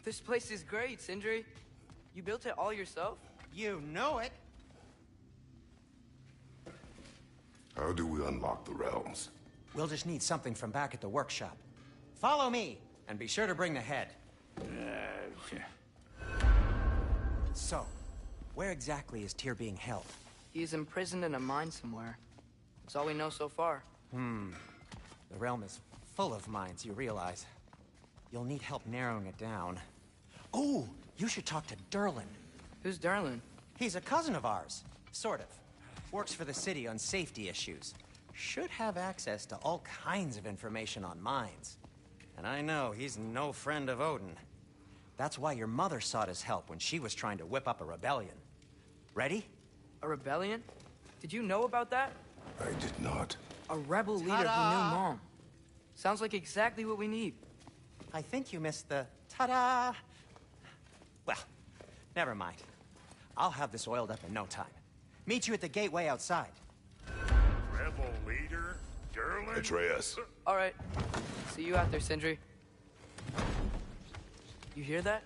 This place is great, Sindri. You built it all yourself? You know it. How do we unlock the realms? We'll just need something from back at the workshop. Follow me, and be sure to bring the head. So, where exactly is Tyr being held? He's imprisoned in a mine somewhere. That's all we know so far. The realm is full of mines, you realize. You'll need help narrowing it down. Oh, you should talk to Durlin. Who's Darlin? He's a cousin of ours. Sort of. Works for the city on safety issues. Should have access to all kinds of information on mines. And I know he's no friend of Odin. That's why your mother sought his help when she was trying to whip up a rebellion. Ready? A rebellion? Did you know about that? I did not. A rebel leader who knew Mom. Sounds like exactly what we need. I think you missed the ta-da. Well, never mind. I'll have this oiled up in no time. Meet you at the gateway outside. Rebel leader? Durlin? Atreus. All right. See you out there, Sindri. You hear that?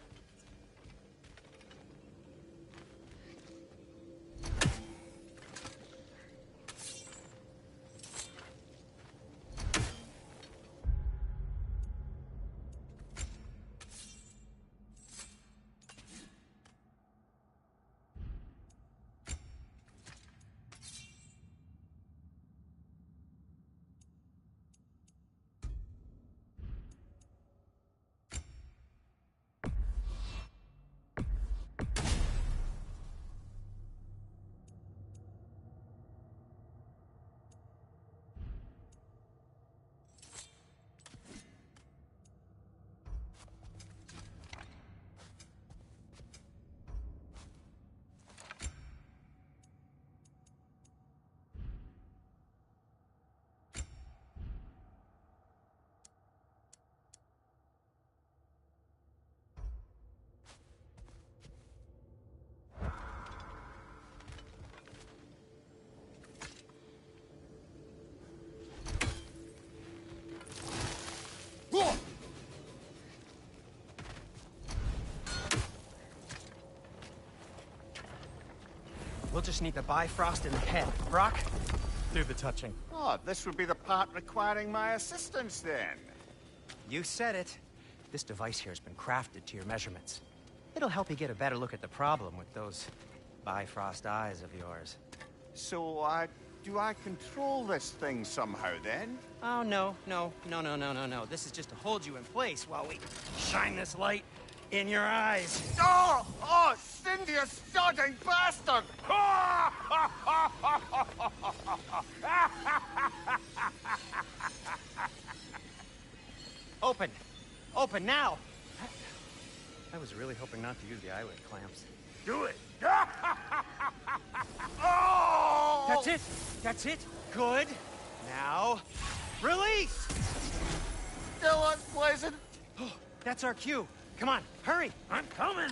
We'll just need the Bifrost in the head. Brock, do the touching. Oh, this would be the part requiring my assistance then. You said it. This device here has been crafted to your measurements. It'll help you get a better look at the problem with those Bifrost eyes of yours. So, do I control this thing somehow then? Oh, no. This is just to hold you in place while we shine this light in your eyes. Oh! Oh, Cindy, you sodding bastard! Open! Open now! I was really hoping not to use the eyelid clamps. Do it! Oh! That's it! That's it! Good! Now, release! Still unpleasant. That's our cue. Come on, hurry! I'm coming!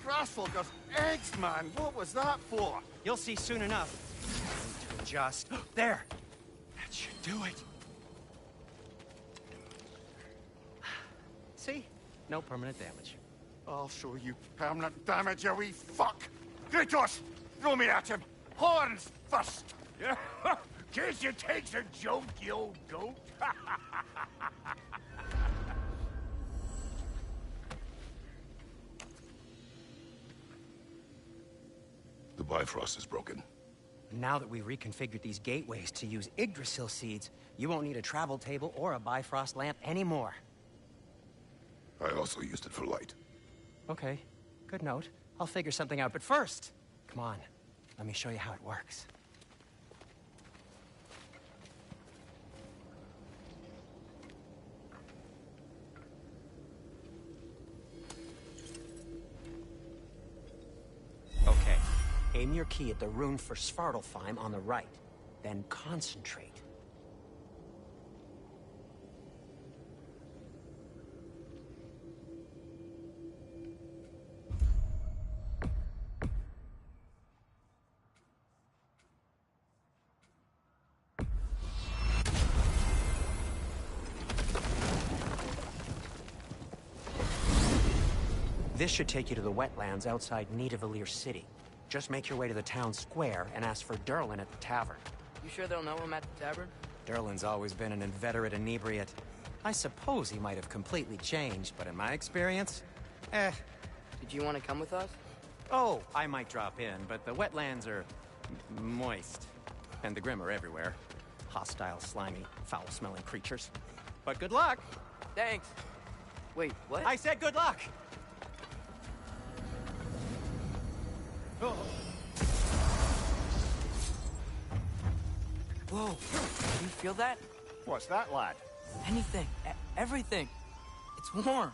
Grassfolkers, eggs, man! What was that for? You'll see soon enough. I need to adjust. There! That should do it. See? No permanent damage. I'll show you permanent damage, you wee fuck! Kratos! Throw me at him! Horns first! Yeah, case you takes a joke, you old goat! The Bifrost is broken. Now that we've reconfigured these gateways to use Yggdrasil seeds, you won't need a travel table or a Bifrost lamp anymore. I also used it for light. Okay, good note. I'll figure something out, but first, come on, let me show you how it works. Okay, aim your key at the rune for Svartalfheim on the right, then concentrate. This should take you to the wetlands outside Nidavellir City. Just make your way to the town square and ask for Derlin at the tavern. You sure they'll know him at the tavern? Derlin's always been an inveterate inebriate. I suppose he might have completely changed, but in my experience, Did you want to come with us? Oh, I might drop in, but the wetlands are moist. And the Grim are everywhere. Hostile, slimy, foul-smelling creatures. But good luck! Thanks. Wait, what? I said good luck! Whoa, do you feel that? What's that, lad? Anything, everything. It's warm.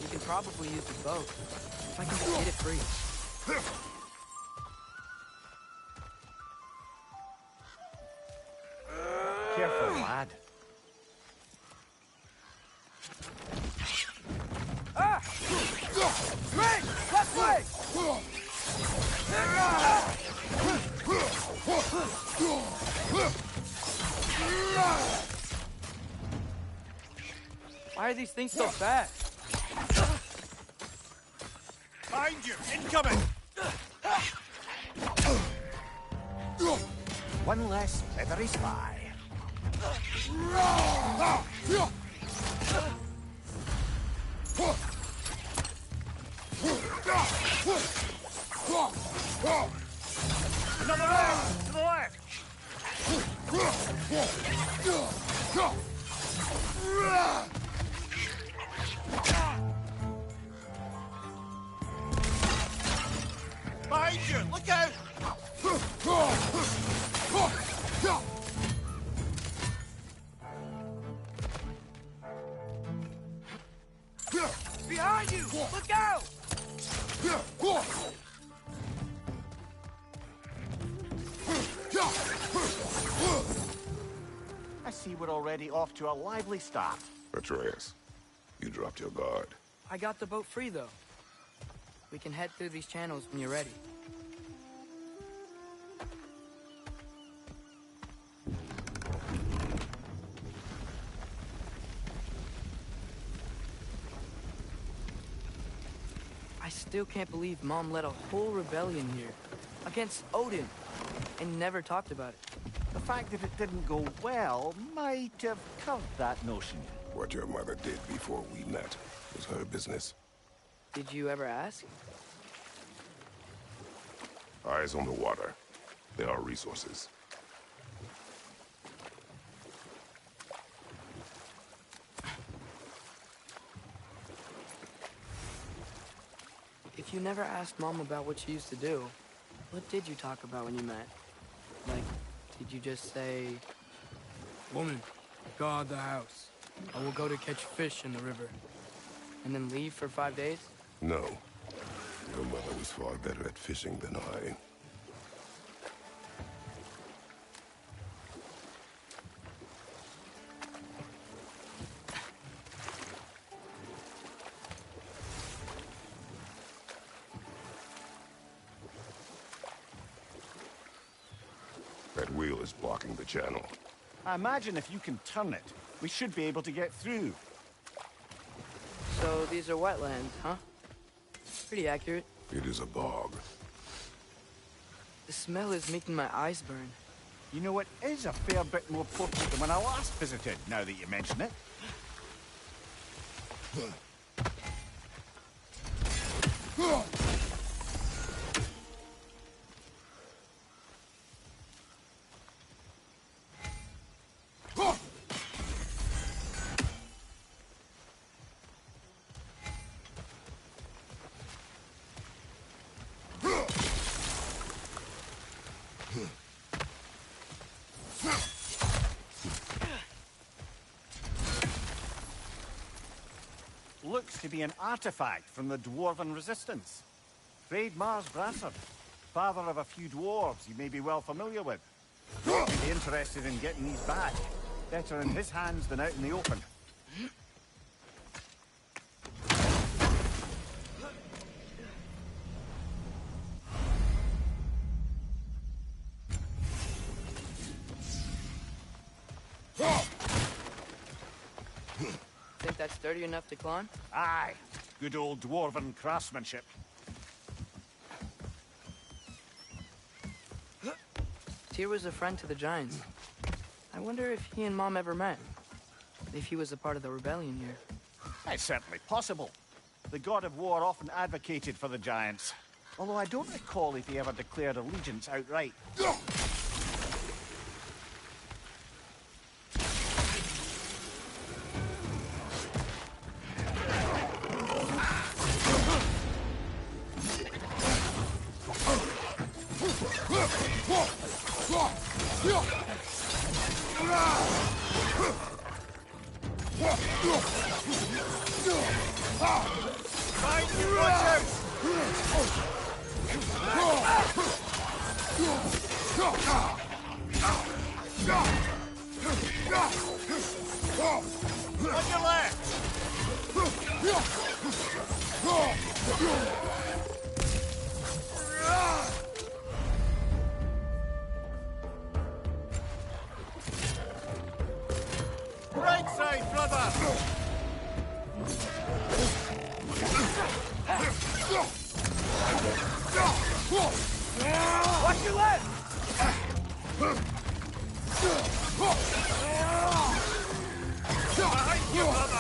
You can probably use the boat. If I can just get it free. Careful, lad. Spring! Left way! Why are these things so fast? Behind you! Incoming! One less feathery spy. Another round! To the left! Behind you! Look out! Behind you! Look out! I see we're already off to a lively start. Atreus, you dropped your guard. I got the boat free, though. We can head through these channels when you're ready. I still can't believe Mom led a whole rebellion here against Odin and never talked about it. The fact that it didn't go well might have curbed that notion. What your mother did before we met was her business. Did you ever ask? Eyes on the water. There are resources. If you never asked Mom about what she used to do, what did you talk about when you met? Like, did you just say, "Woman, guard the house. I will go to catch fish in the river," and then leave for 5 days? No. Your mother was far better at fishing than I. That wheel is blocking the channel. I imagine if you can turn it, we should be able to get through. So these are wetlands, huh? Pretty accurate. It is a bog. The smell is making my eyes burn. You know, it is a fair bit more potent than when I last visited, now that you mention it. Looks to be an artifact from the Dwarven Resistance. Trade Mars Brassard, father of a few dwarves you may be well familiar with. You'd be interested in getting these back. Better in his hands than out in the open. that sturdy enough to climb? Aye. Good old dwarven craftsmanship. Tyr was a friend to the Giants. I wonder if he and Mom ever met. If he was a part of the rebellion here. It's certainly possible. The god of war often advocated for the Giants. Although I don't recall if he ever declared allegiance outright. On your left! Right side, brother! Watch your left! Behind you, brother!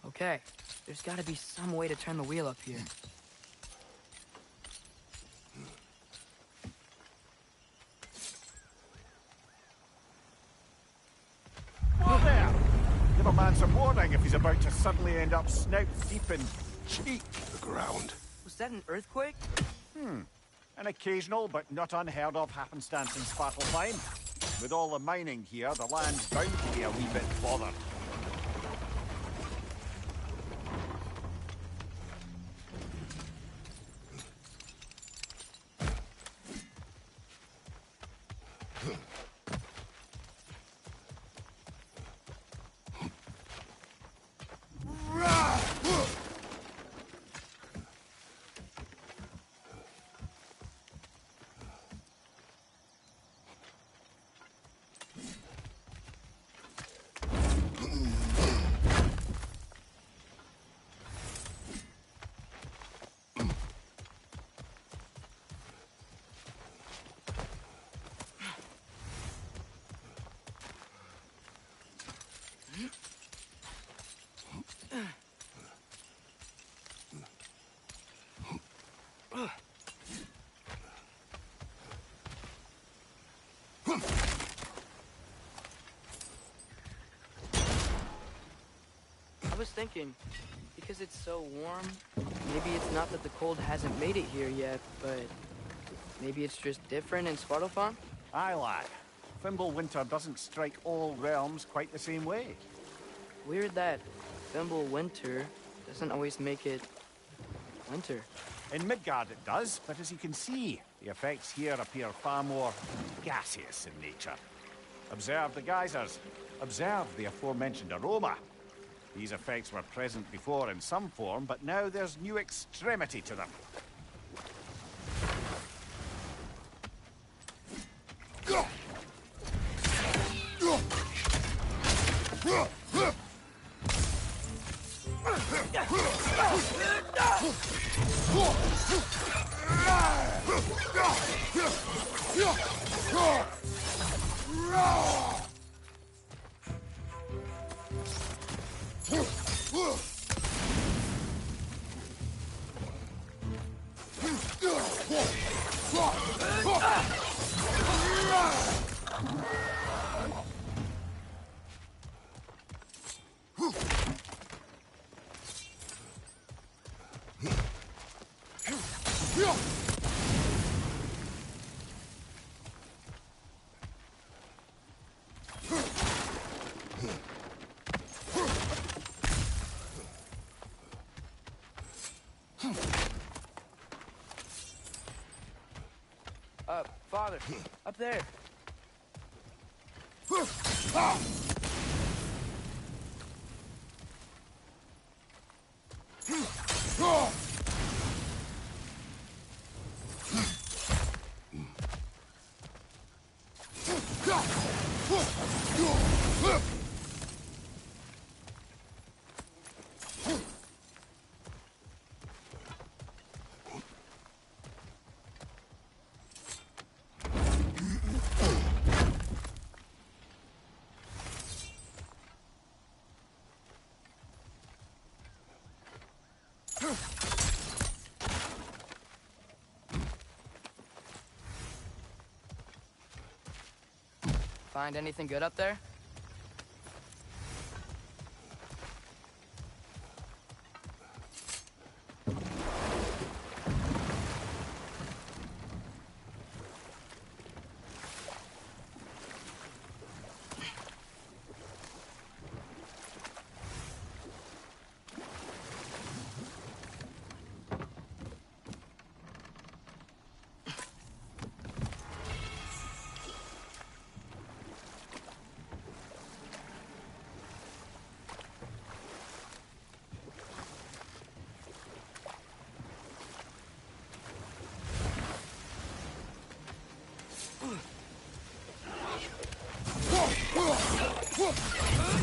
Okay, there's gotta be some way to turn the wheel up here. Whoa there! Give a man some warning if he's about to suddenly end up snout deep in cheek. The ground. Was that an earthquake? An occasional but not unheard of happenstance in Svartalfheim. With all the mining here, the land's bound to be a wee bit bothered. I was thinking, because it's so warm, maybe it's not that the cold hasn't made it here yet, but maybe it's just different in Svartalfheim? Aye, lad. Fimble winter doesn't strike all realms quite the same way. Weird that Thimble winter doesn't always make it winter. In Midgard it does, but as you can see, the effects here appear far more gaseous in nature. Observe the geysers. Observe the aforementioned aroma. These effects were present before in some form, but now there's new extremity to them. father. Up there. Find anything good up there?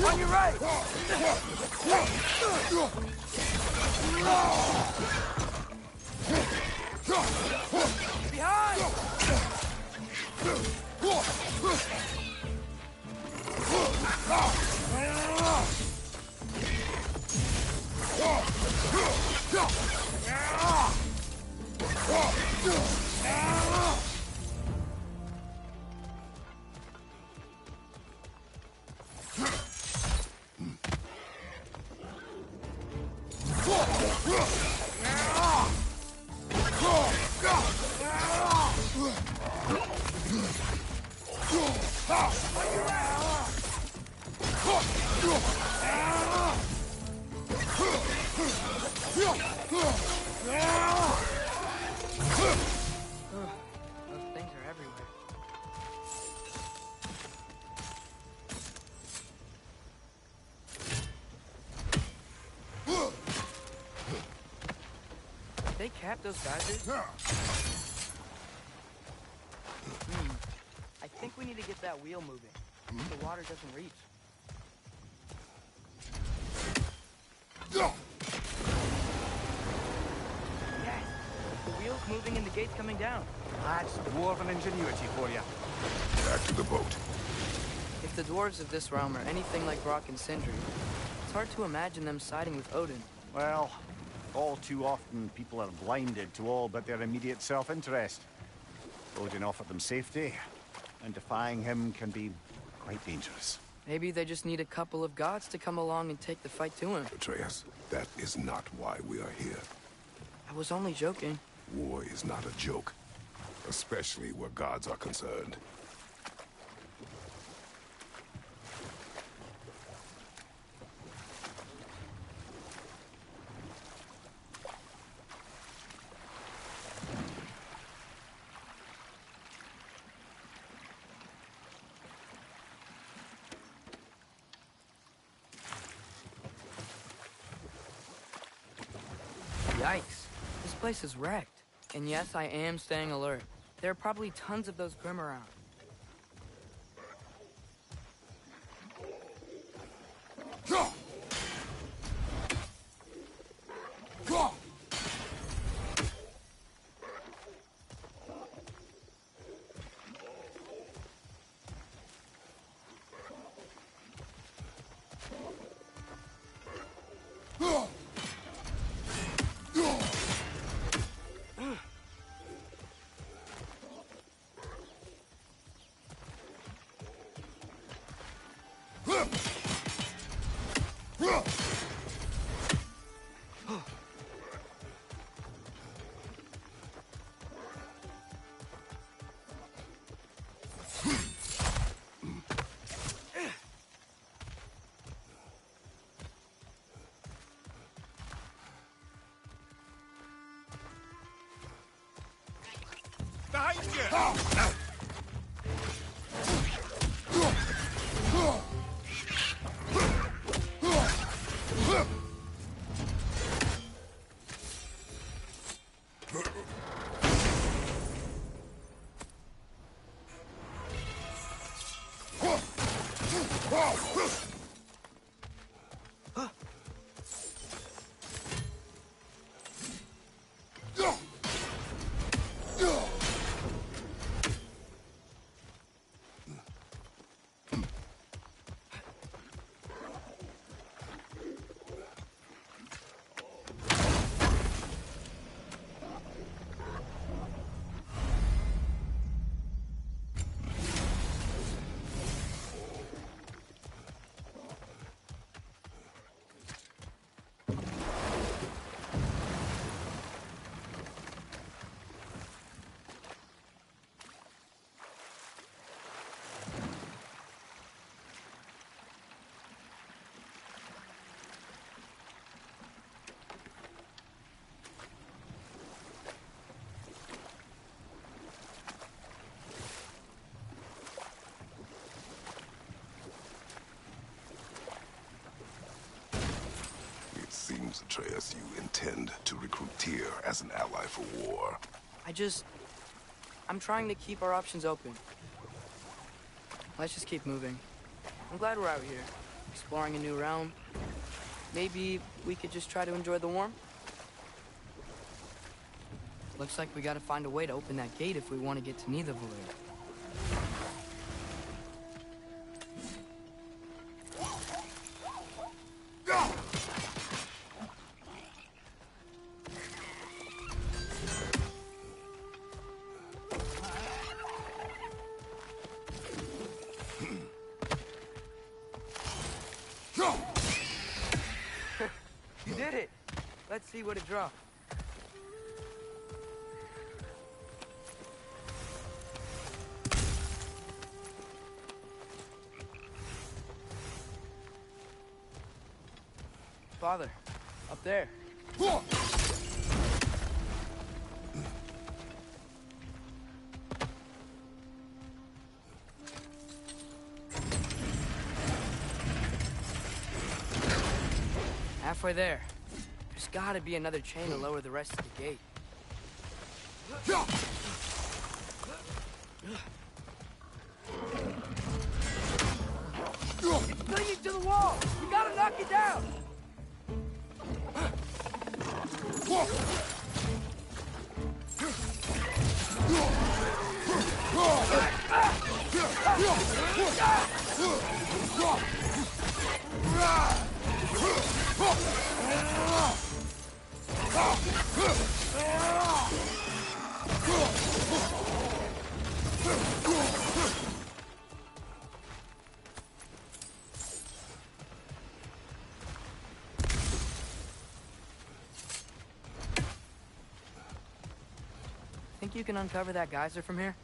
On your right! Behind! Those things are everywhere. They capped those geysers? I think we need to get that wheel moving. The water doesn't reach. Yes! The wheel's moving and the gate's coming down. That's dwarven ingenuity for you. Back to the boat. If the dwarves of this realm are anything like Brock and Sindri, it's hard to imagine them siding with Odin. Well, all too often people are blinded to all but their immediate self-interest. Odin offered them safety, and defying him can be quite dangerous. Maybe they just need a couple of gods to come along and take the fight to him. Atreus, that is not why we are here. I was only joking. War is not a joke, especially where gods are concerned. Yikes. This place is wrecked. And yes, I am staying alert. There are probably tons of those Grim around. Behind you! It seems, Atreus, you intend to recruit Tyr as an ally for war. I'm trying to keep our options open. Let's just keep moving. I'm glad we're out here, exploring a new realm. Maybe we could just try to enjoy the warmth? Looks like we gotta find a way to open that gate if we want to get to Nidavellir. You did it! Let's see what it dropped. Father, up there. Halfway there. There's gotta be another chain to lower the rest of the gate. It's clinging to the wall! You gotta knock it down! Think you can uncover that geyser from here?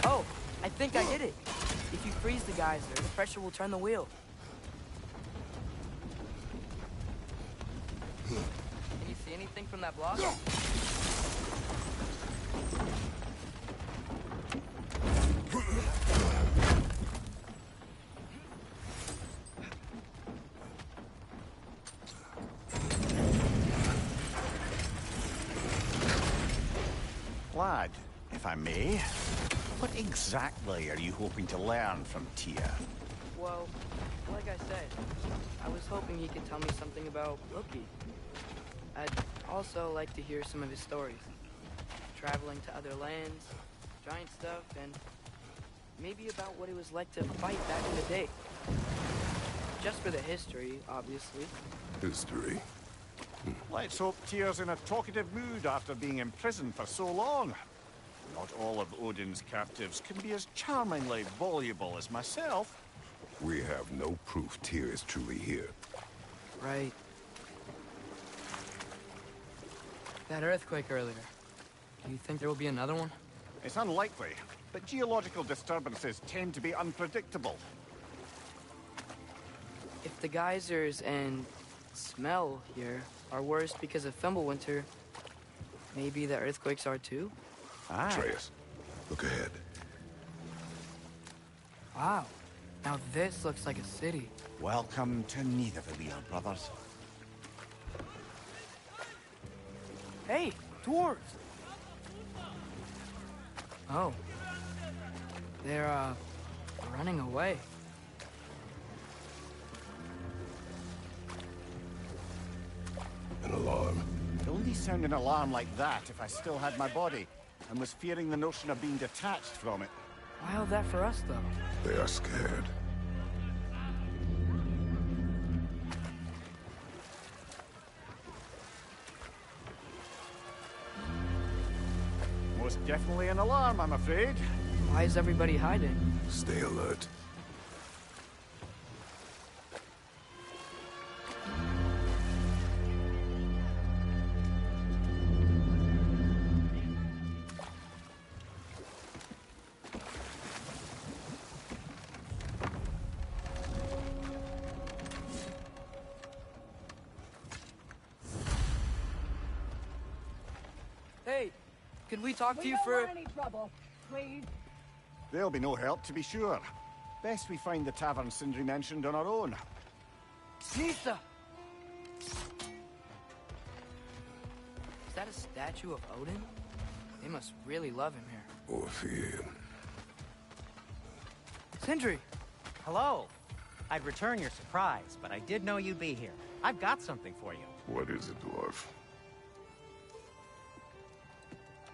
Oh, I think I did it. If you freeze the geyser, the pressure will turn the wheel. Can you see anything from that block? Lad, if I may, what exactly are you hoping to learn from Tyr? Well, like I said, I was hoping he could tell me something about Loki. I'd also like to hear some of his stories. Traveling to other lands, giant stuff, and maybe about what it was like to fight back in the day. Just for the history, obviously. History? Let's hope Tyr's in a talkative mood after being imprisoned for so long. Not all of Odin's captives can be as charmingly voluble as myself. We have no proof Tyr is truly here. Right. That earthquake earlier. Do you think there will be another one? It's unlikely, but geological disturbances tend to be unpredictable. If the geysers and smell here are worse because of Fimbulwinter, maybe the earthquakes are too? Aye. Atreus, look ahead. Wow. Now this looks like a city. Welcome to Nidavellir, brothers. Hey, dwarves! Oh. They're, running away. An alarm. It'd only sound an alarm like that if I still had my body and was fearing the notion of being detached from it. Why all that for us, though? They are scared. Most definitely an alarm, I'm afraid. Why is everybody hiding? Stay alert. Hey, could we talk to We you don't for... want any trouble, please. There'll be no help, to be sure. Best we find the tavern Sindri mentioned on our own. Nisa! Is that a statue of Odin? They must really love him here. Or fear. Sindri! Hello. I'd return your surprise, but I did know you'd be here. I've got something for you. What is it, dwarf?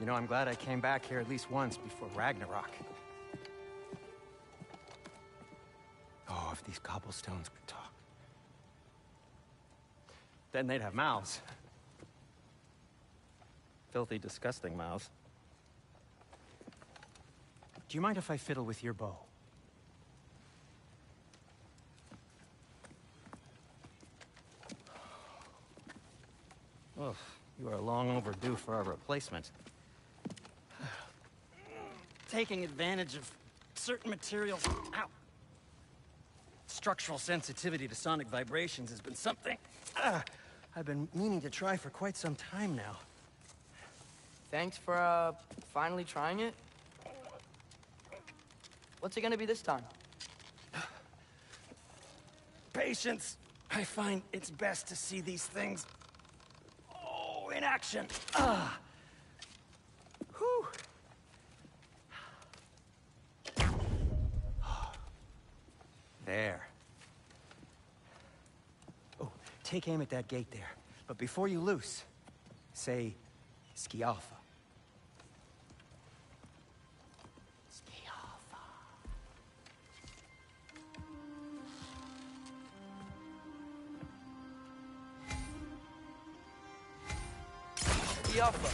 You know, I'm glad I came back here at least once before Ragnarok. Oh, if these cobblestones could talk. Then they'd have mouths. Filthy, disgusting mouths. Do you mind if I fiddle with your bow? Oh, you are long overdue for a replacement. Taking advantage of certain materials. Ow. Structural sensitivity to sonic vibrations has been something I've been meaning to try for quite some time now. Thanks for, finally trying it. What's it gonna be this time? Patience. I find it's best to see these things, in action. Whew. There. Oh, take aim at that gate there. But before you loose, say, Skialfa. Skialfa. Yalfa.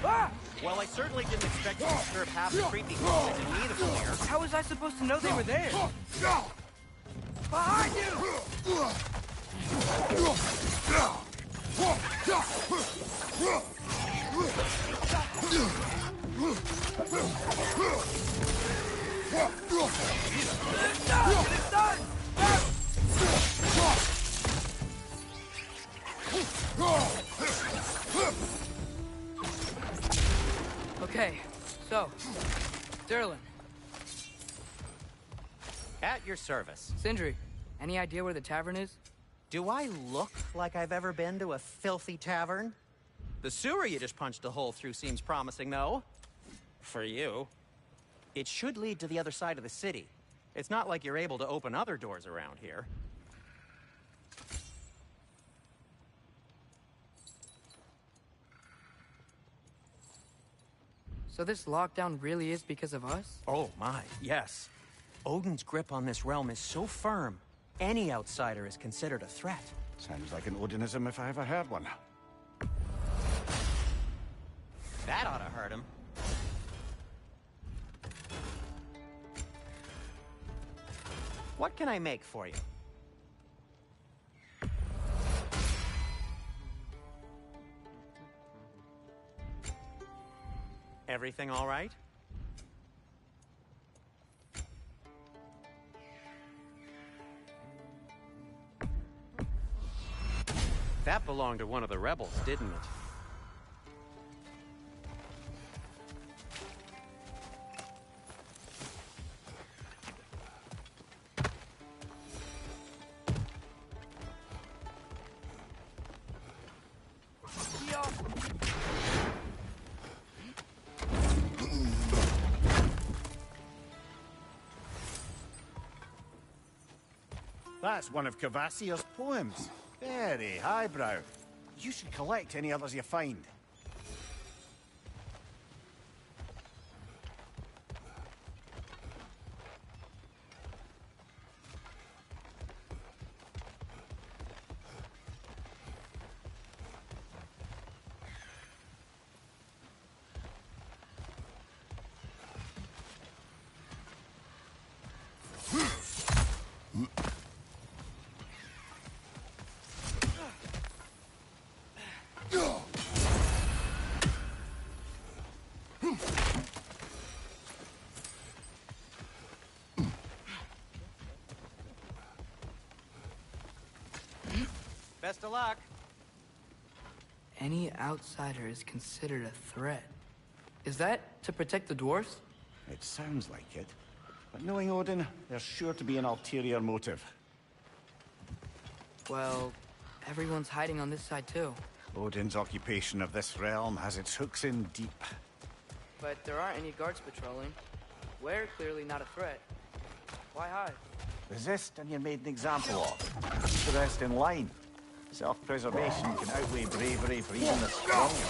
Ah! Well, I certainly didn't expect to disturb half the creepy crawlers in need of them here. How was I supposed to know they were there? Behind you! It's done! Okay, so, Derlin, At your service. Sindri, any idea where the tavern is? Do I look like I've ever been to a filthy tavern? The sewer you just punched a hole through seems promising, though. For you. It should lead to the other side of the city. It's not like you're able to open other doors around here. So this lockdown really is because of us? Oh my, yes. Odin's grip on this realm is so firm, any outsider is considered a threat. Sounds like an Odinism if I ever heard one. That ought to hurt him. What can I make for you? Everything all right? That belonged to one of the rebels, didn't it? That's one of Cavassier's poems. Very highbrow. You should collect any others you find. Best of luck. Any outsider is considered a threat. Is that to protect the dwarves? It sounds like it. But knowing Odin, there's sure to be an ulterior motive. Well, everyone's hiding on this side too. Odin's occupation of this realm has its hooks in deep. But there aren't any guards patrolling. We're clearly not a threat. Why hide? Resist and you're made an example of. Keep the rest in line. Self-preservation can outweigh bravery for even the strongest.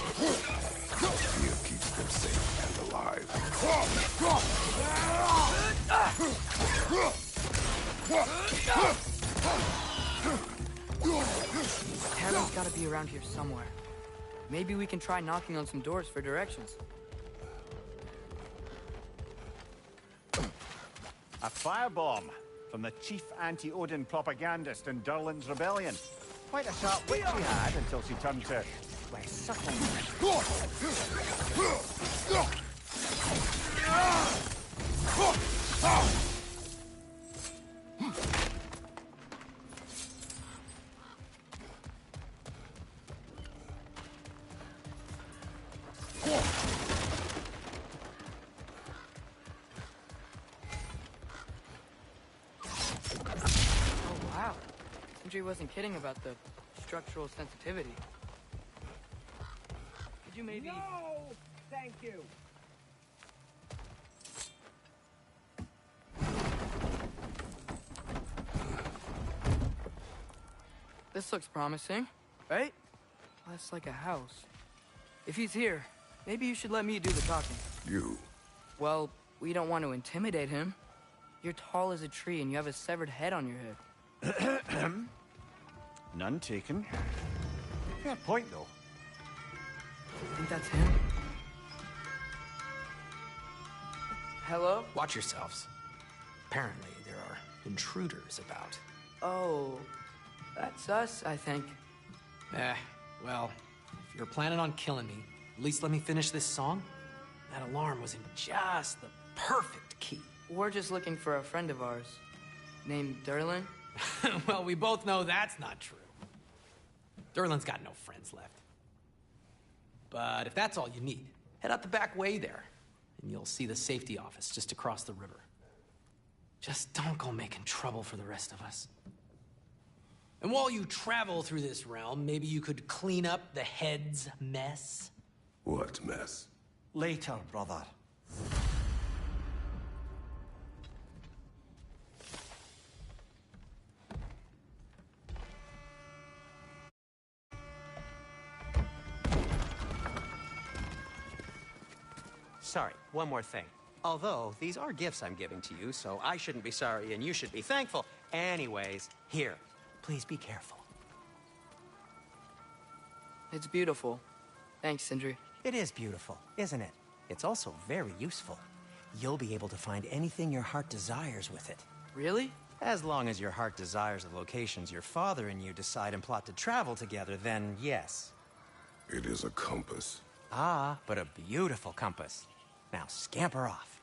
Fear keeps them safe and alive. Harry's gotta be around here somewhere. Maybe we can try knocking on some doors for directions. A firebomb from the chief anti-Odin propagandist in Durlin's rebellion. Quite a sharp wit she had until she turned to, well, subtle. Sindri wasn't kidding about the structural sensitivity. Could you maybe... No! Thank you! This looks promising, right? Less like a house. If he's here, maybe you should let me do the talking. You? Well, we don't want to intimidate him. You're tall as a tree and you have a severed head on your head. None taken. Fair point, though. Think that's him? Hello? Watch yourselves. Apparently, there are intruders about. Oh, that's us, I think. Well, if you're planning on killing me, at least let me finish this song. That alarm was in just the perfect key. We're just looking for a friend of ours, named Durlin. Well, we both know that's not true. Durlin's got no friends left. But if that's all you need, head out the back way there, and you'll see the safety office just across the river. Just don't go making trouble for the rest of us. And while you travel through this realm, maybe you could clean up the head's mess? What mess? Later, brother. Sorry, one more thing. Although, these are gifts I'm giving to you, so I shouldn't be sorry and you should be thankful. Anyways, here, please be careful. It's beautiful. Thanks, Sindri. It is beautiful, isn't it? It's also very useful. You'll be able to find anything your heart desires with it. Really? As long as your heart desires the locations your father and you decide and plot to travel together, then yes. It is a compass. Ah, but a beautiful compass. Now scamper off.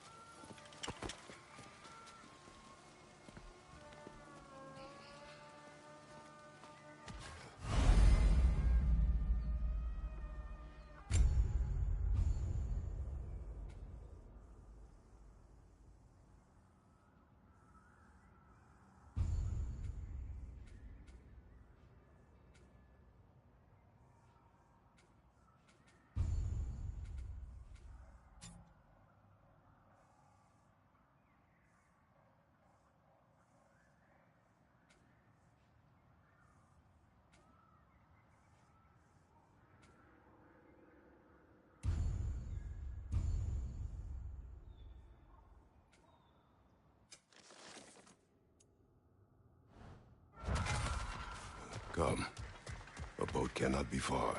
cannot be far.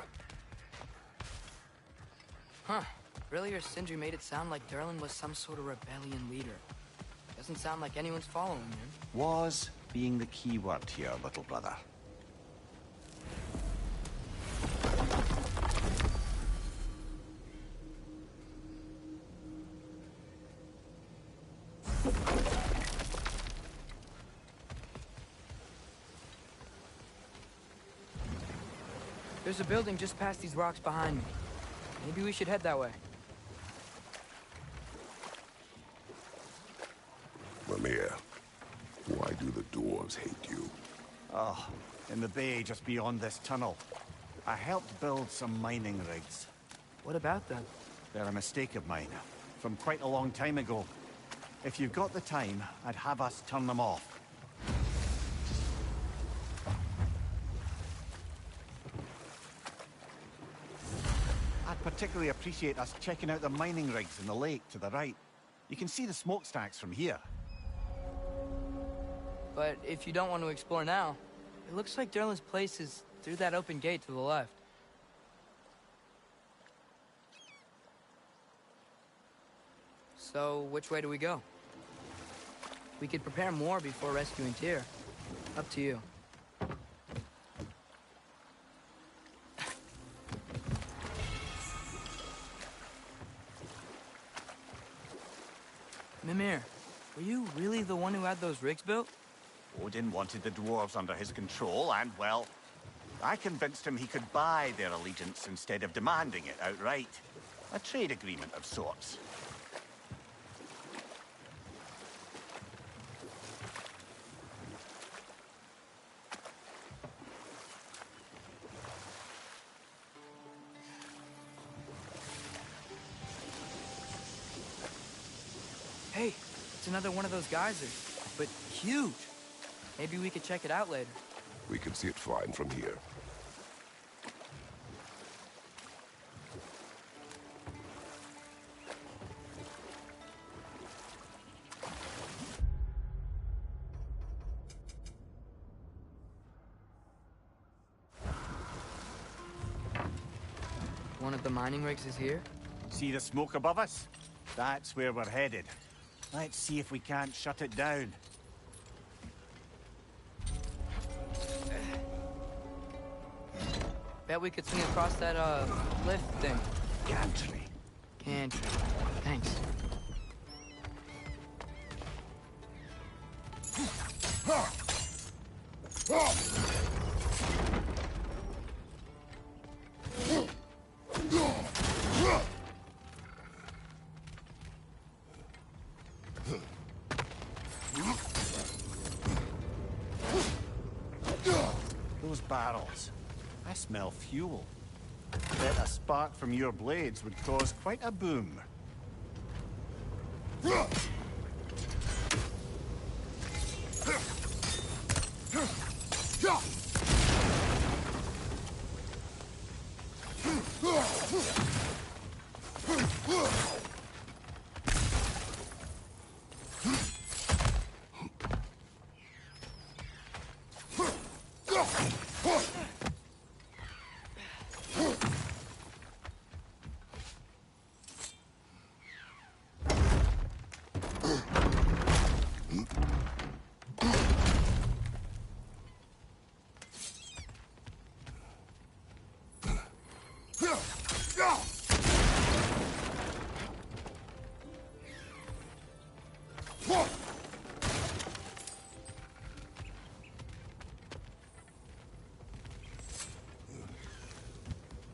Huh. Earlier, Sindri made it sound like Durlin was some sort of rebellion leader. Doesn't sound like anyone's following him. Was being the key word here, little brother. There's a building just past these rocks behind me. Maybe we should head that way. Mimir, why do the dwarves hate you? Oh, in the bay just beyond this tunnel. I helped build some mining rigs. What about them? They're a mistake of mine, from quite a long time ago. If you've got the time, I'd have us turn them off. I'd particularly appreciate us checking out the mining rigs in the lake to the right. You can see the smokestacks from here. But if you don't want to explore now, it looks like Durlin's place is through that open gate to the left. So, which way do we go? We could prepare more before rescuing Tyr. Up to you. Mimir, were you really the one who had those rigs built? Odin wanted the dwarves under his control, and, well, I convinced him he could buy their allegiance instead of demanding it outright. A trade agreement of sorts. Hey, it's another one of those geysers, but huge. Maybe we could check it out later. We can see it fine from here. One of the mining rigs is here? See the smoke above us? That's where we're headed. Let's see if we can't shut it down. Bet we could swing across that, lift thing. Gantry. Gantry. Thanks. Those barrels. I smell fuel. Bet a spark from your blades would cause quite a boom.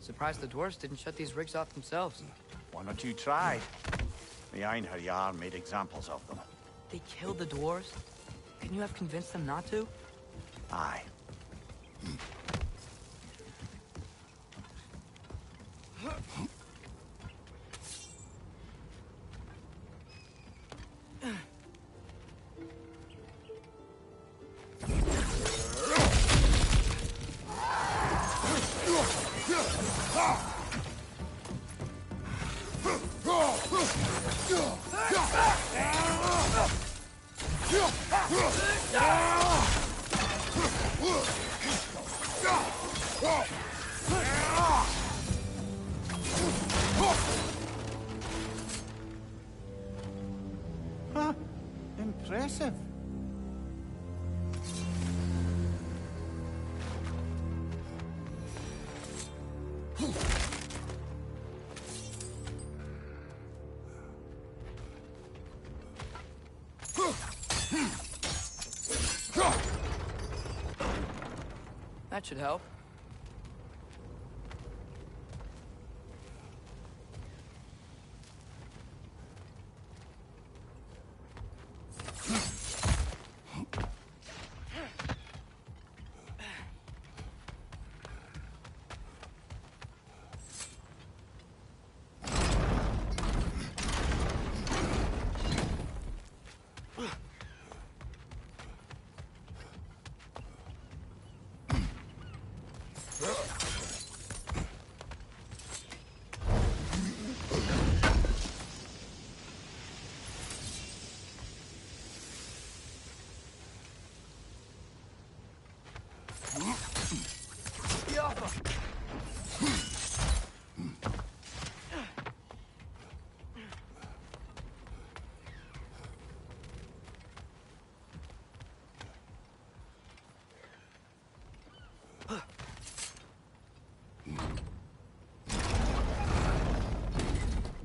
Surprised the dwarves didn't shut these rigs off themselves. One or two tried. The Einherjar made examples of them. They killed the dwarves? Couldn't you have convinced them not to? Aye. impressive. That should help.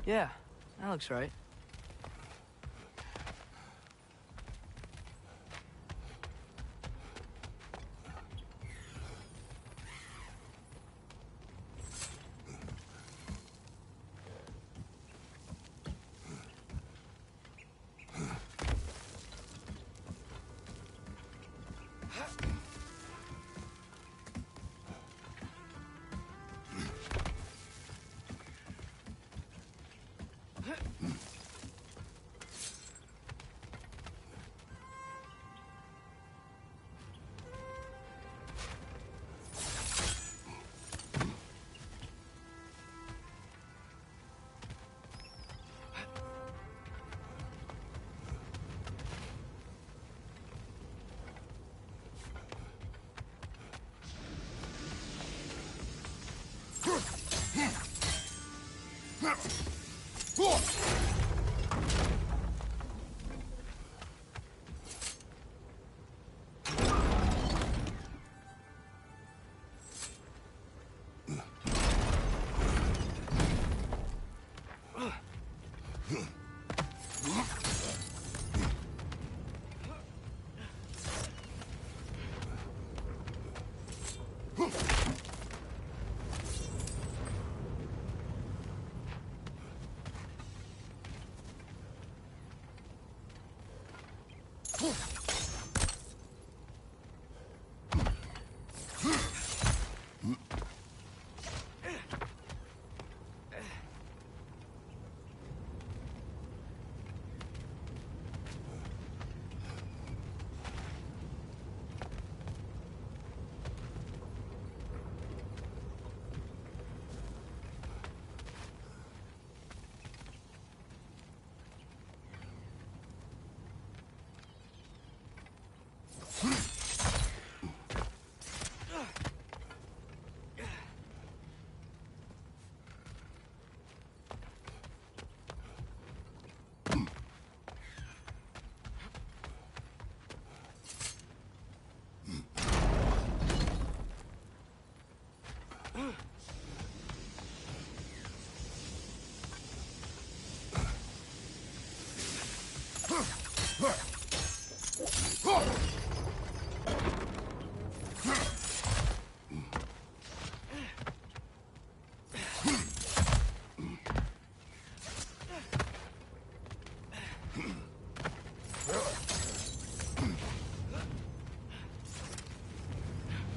Yeah, that looks right.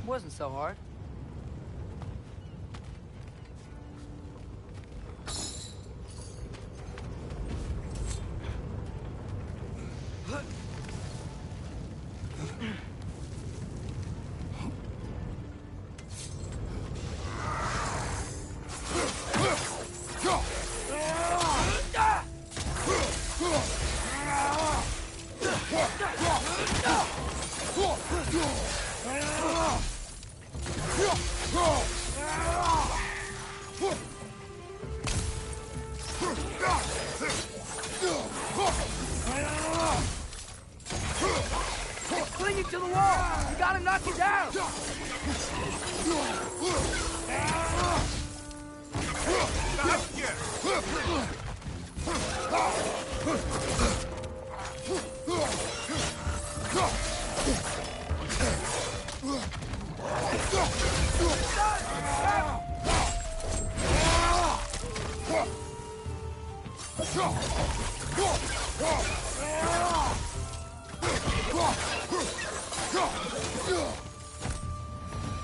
Wasn't so hard.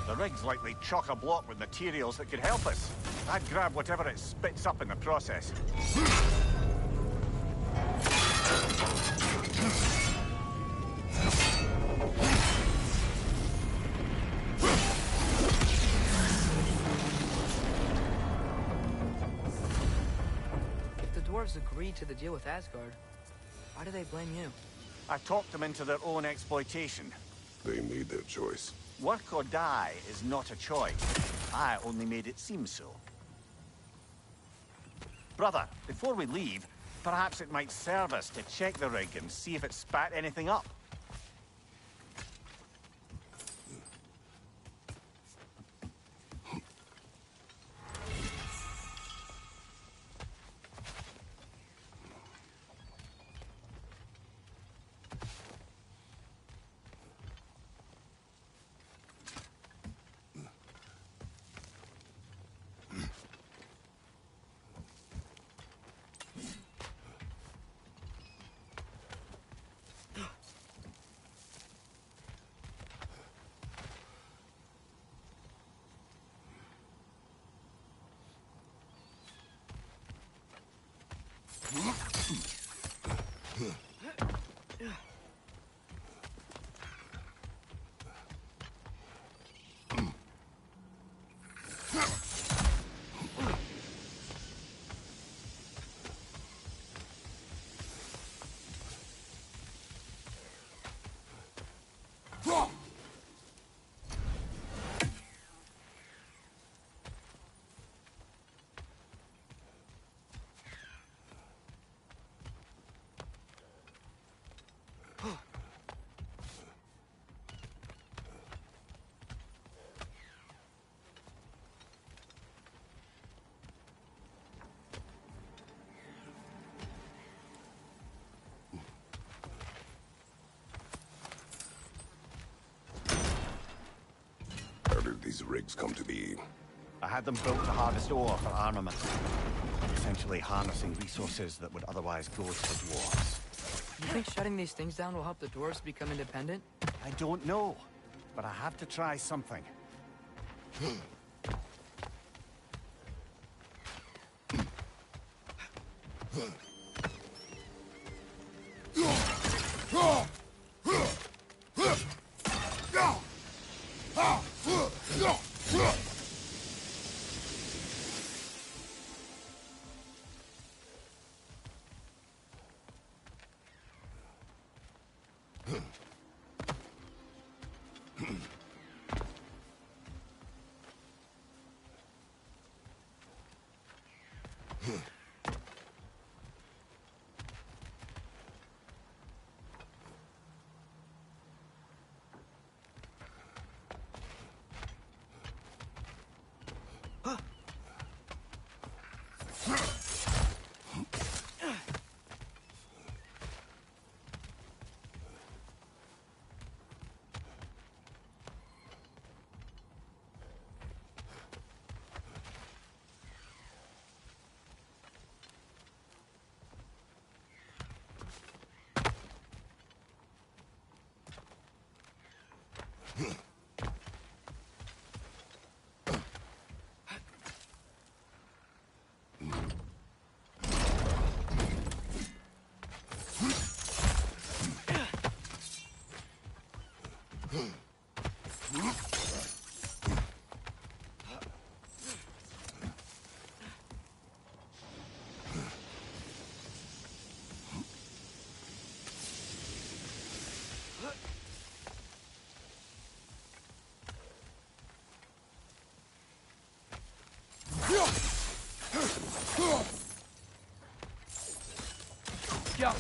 The rig's likely chock-a-block with materials that could help us. I'd grab whatever it spits up in the process. If the dwarves agreed to the deal with Asgard, why do they blame you? I talked them into their own exploitation. They made their choice. Work or die is not a choice. I only made it seem so. Brother, before we leave, perhaps it might serve us to check the rig and see if it spat anything up. How did these rigs come to be? I had them built to harvest ore for armament. Essentially harnessing resources that would otherwise go to the dwarves. You think shutting these things down will help the dwarves become independent? I don't know, but I have to try something. Yeah.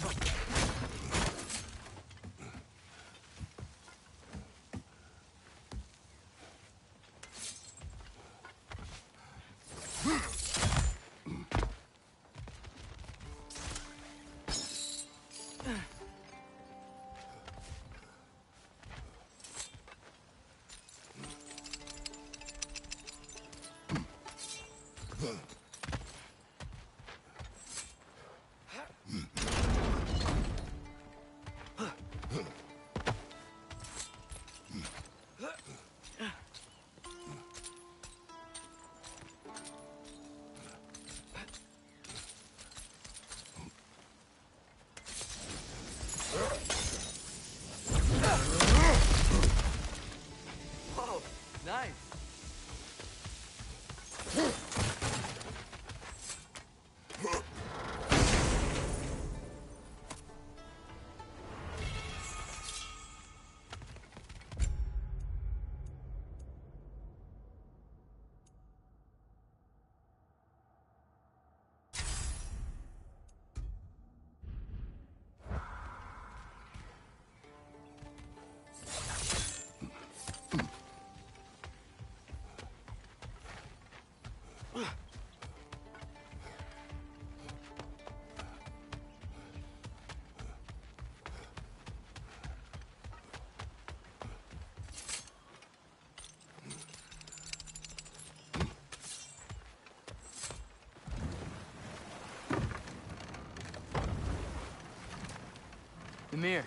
Mimir,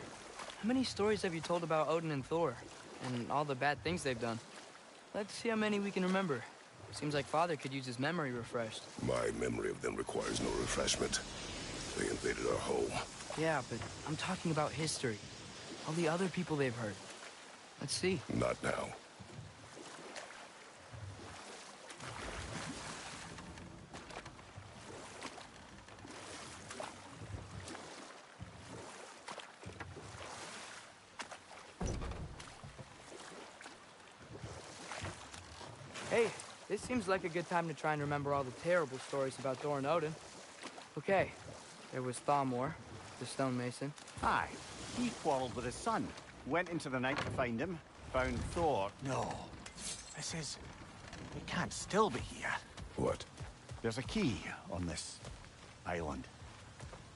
how many stories have you told about Odin and Thor? And all the bad things they've done? Let's see how many we can remember. Seems like Father could use his memory refreshed. My memory of them requires no refreshment. They invaded our home. Yeah, but I'm talking about history. All the other people they've hurt. Let's see. Not now. Hey, this seems like a good time to try and remember all the terrible stories about Thor and Odin. Okay, there was Thamor, the stonemason. Aye, he quarreled with his son. Went into the night to find him. Found Thor. No. This is... It can't still be here. What? There's a key on this island.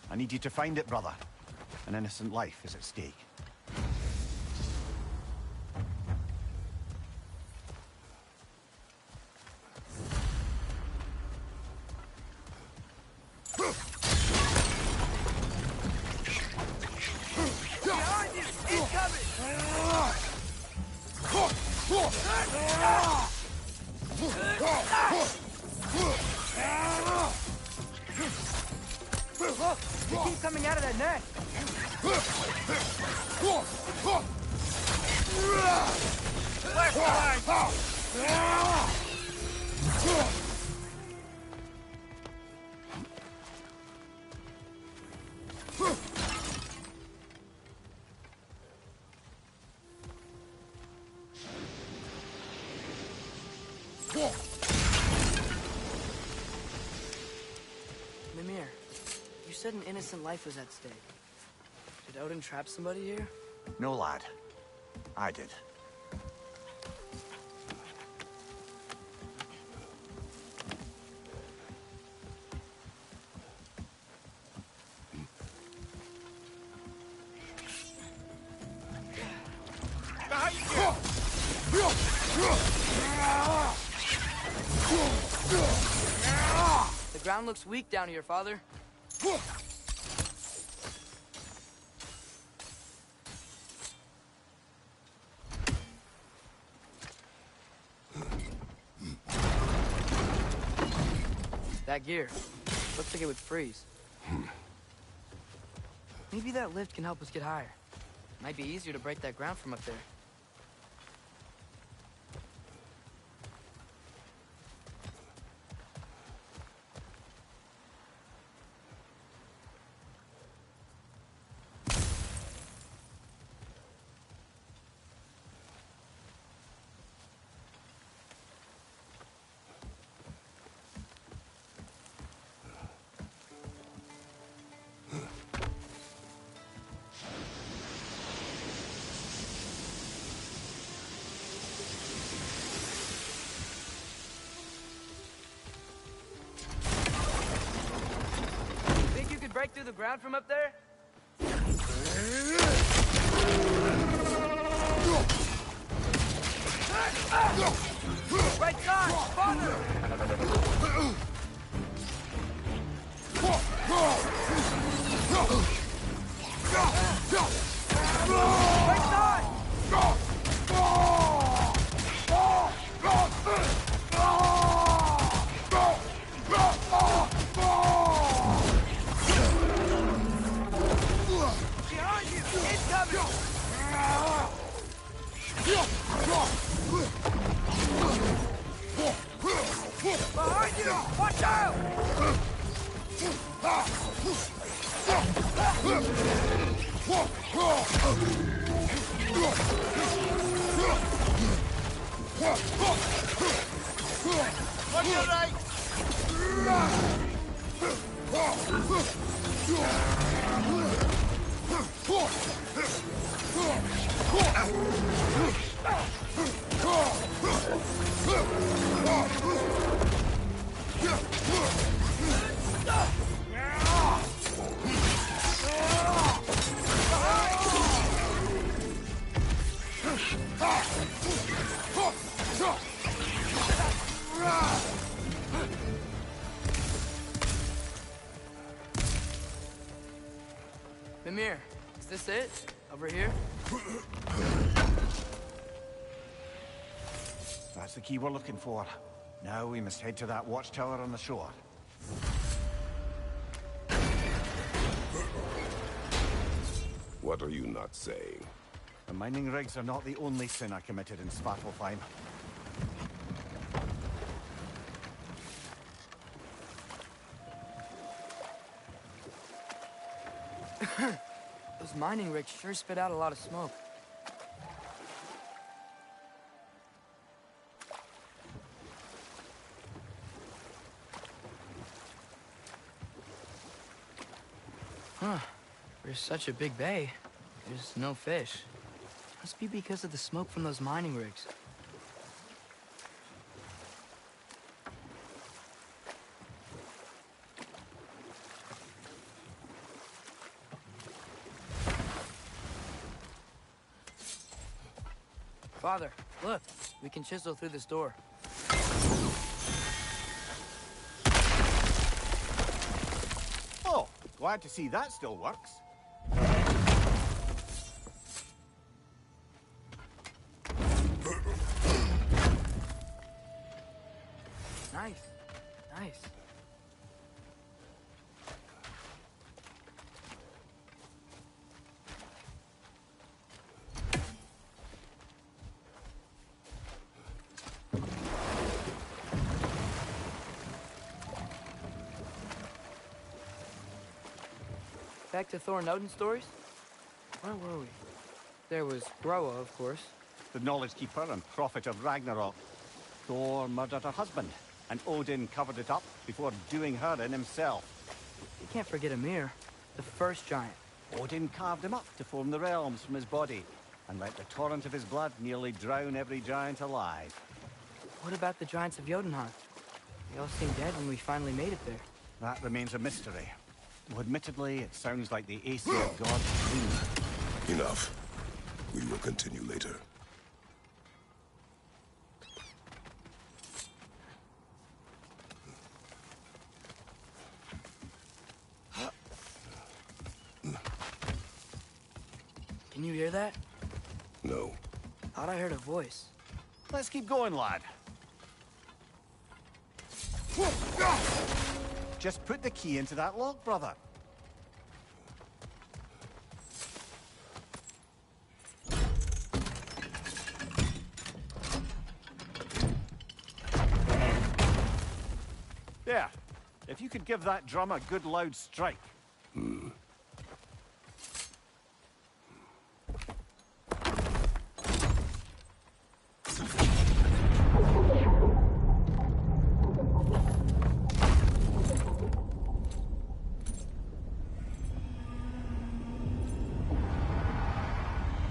I need you to find it, brother. An innocent life is at stake. They keep coming out of that net. Mimir, you said an innocent life was at stake. Did Odin trap somebody here? No, lad. I did. The ground looks weak down here, Father. That gear. Looks like it would freeze. Maybe that lift can help us get higher. Might be easier to break that ground from up there. Think you could break through the ground from up there? Right side! Father! Right side! Behind you! Incoming! Behind you! Watch out! On your right! Mimir, is this it? Over here? That's the key we're looking for. Now we must head to that watchtower on the shore. What are you not saying? The mining rigs are not the only sin I committed in Svartalfheim. Those mining rigs sure spit out a lot of smoke. Huh. There's such a big bay. There's no fish. Must be because of the smoke from those mining rigs. Father, look. We can chisel through this door. Oh, glad to see that still works. Nice. Nice. Back to Thor and Odin stories? Where were we? There was Groa, of course. The knowledge keeper and prophet of Ragnarok. Thor murdered her husband, and Odin covered it up before doing her in himself. You can't forget Ymir, the first giant. Odin carved him up to form the realms from his body, and let the torrent of his blood nearly drown every giant alive. What about the giants of Jotunheim? They all seemed dead when we finally made it there. That remains a mystery. Though admittedly, it sounds like the Aesir god dream. Enough. We will continue later. Can you hear that? No. Thought I heard a voice. Let's keep going, lad. Just put the key into that lock, brother. There. If you could give that drum a good loud strike.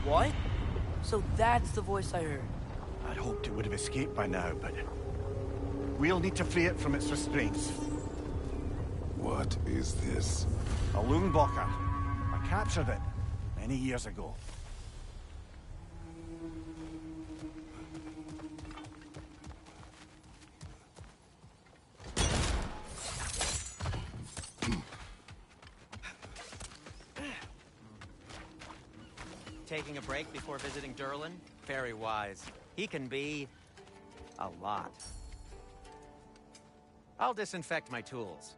What? So that's the voice I heard. I'd hoped it would have escaped by now, but we'll need to free it from its restraints. What is this? A Lungbocker. I captured it many years ago. Taking a break before visiting Durlin? Very wise. He can be a lot. I'll disinfect my tools.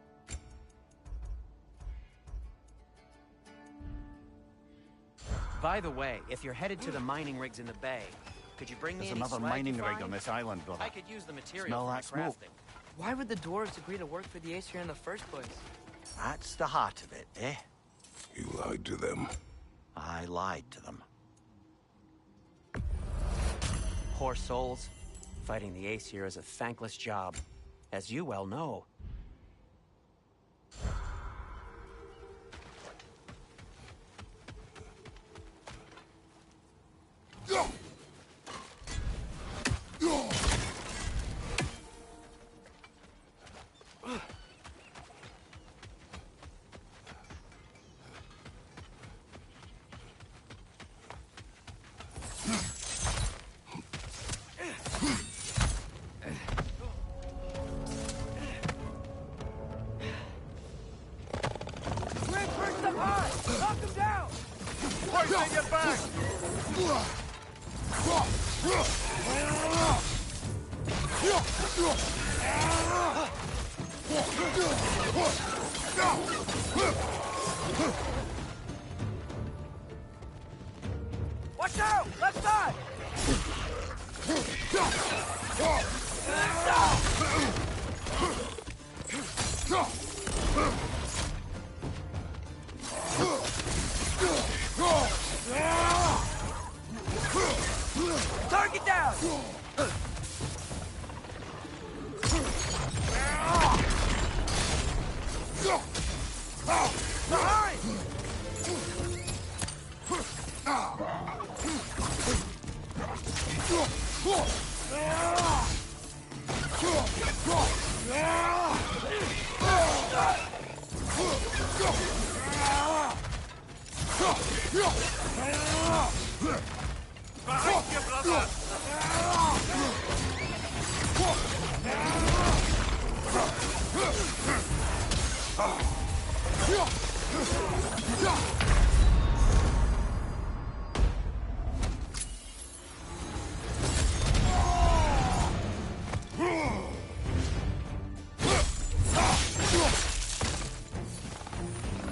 By the way, if you're headed to the mining rigs in the bay, could you bring me There's any another swag mining you rig find? on this island, brother. I could use the material Smell for my that smoke? crafting. Why would the dwarves agree to work for the Aesir in the first place? That's the heart of it, eh? You lied to them. I lied to them. Poor souls. Fighting the Aesir is a thankless job, as you well know. Get your back! Watch out! Left side! Target down! Behind! Behind you, brother!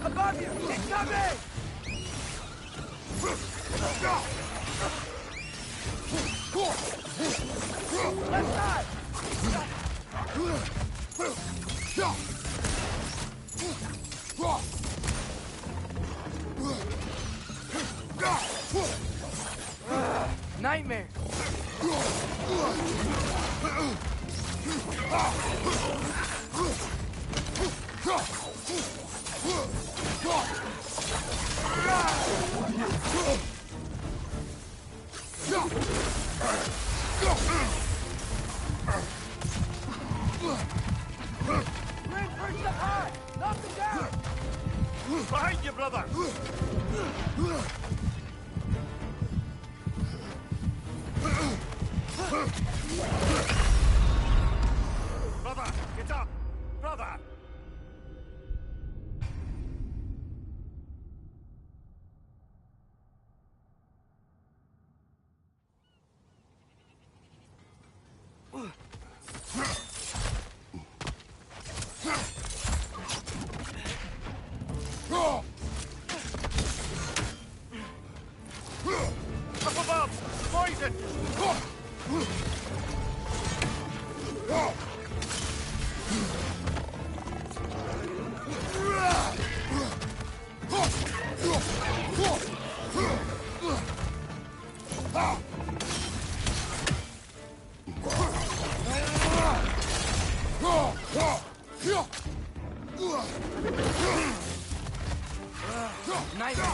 Above you! Incoming! Left side! Nightmare. Reinforce up high! Knock them down! Behind you, brother! Brother, get up! Brother! Up above! Poison! Nightmare.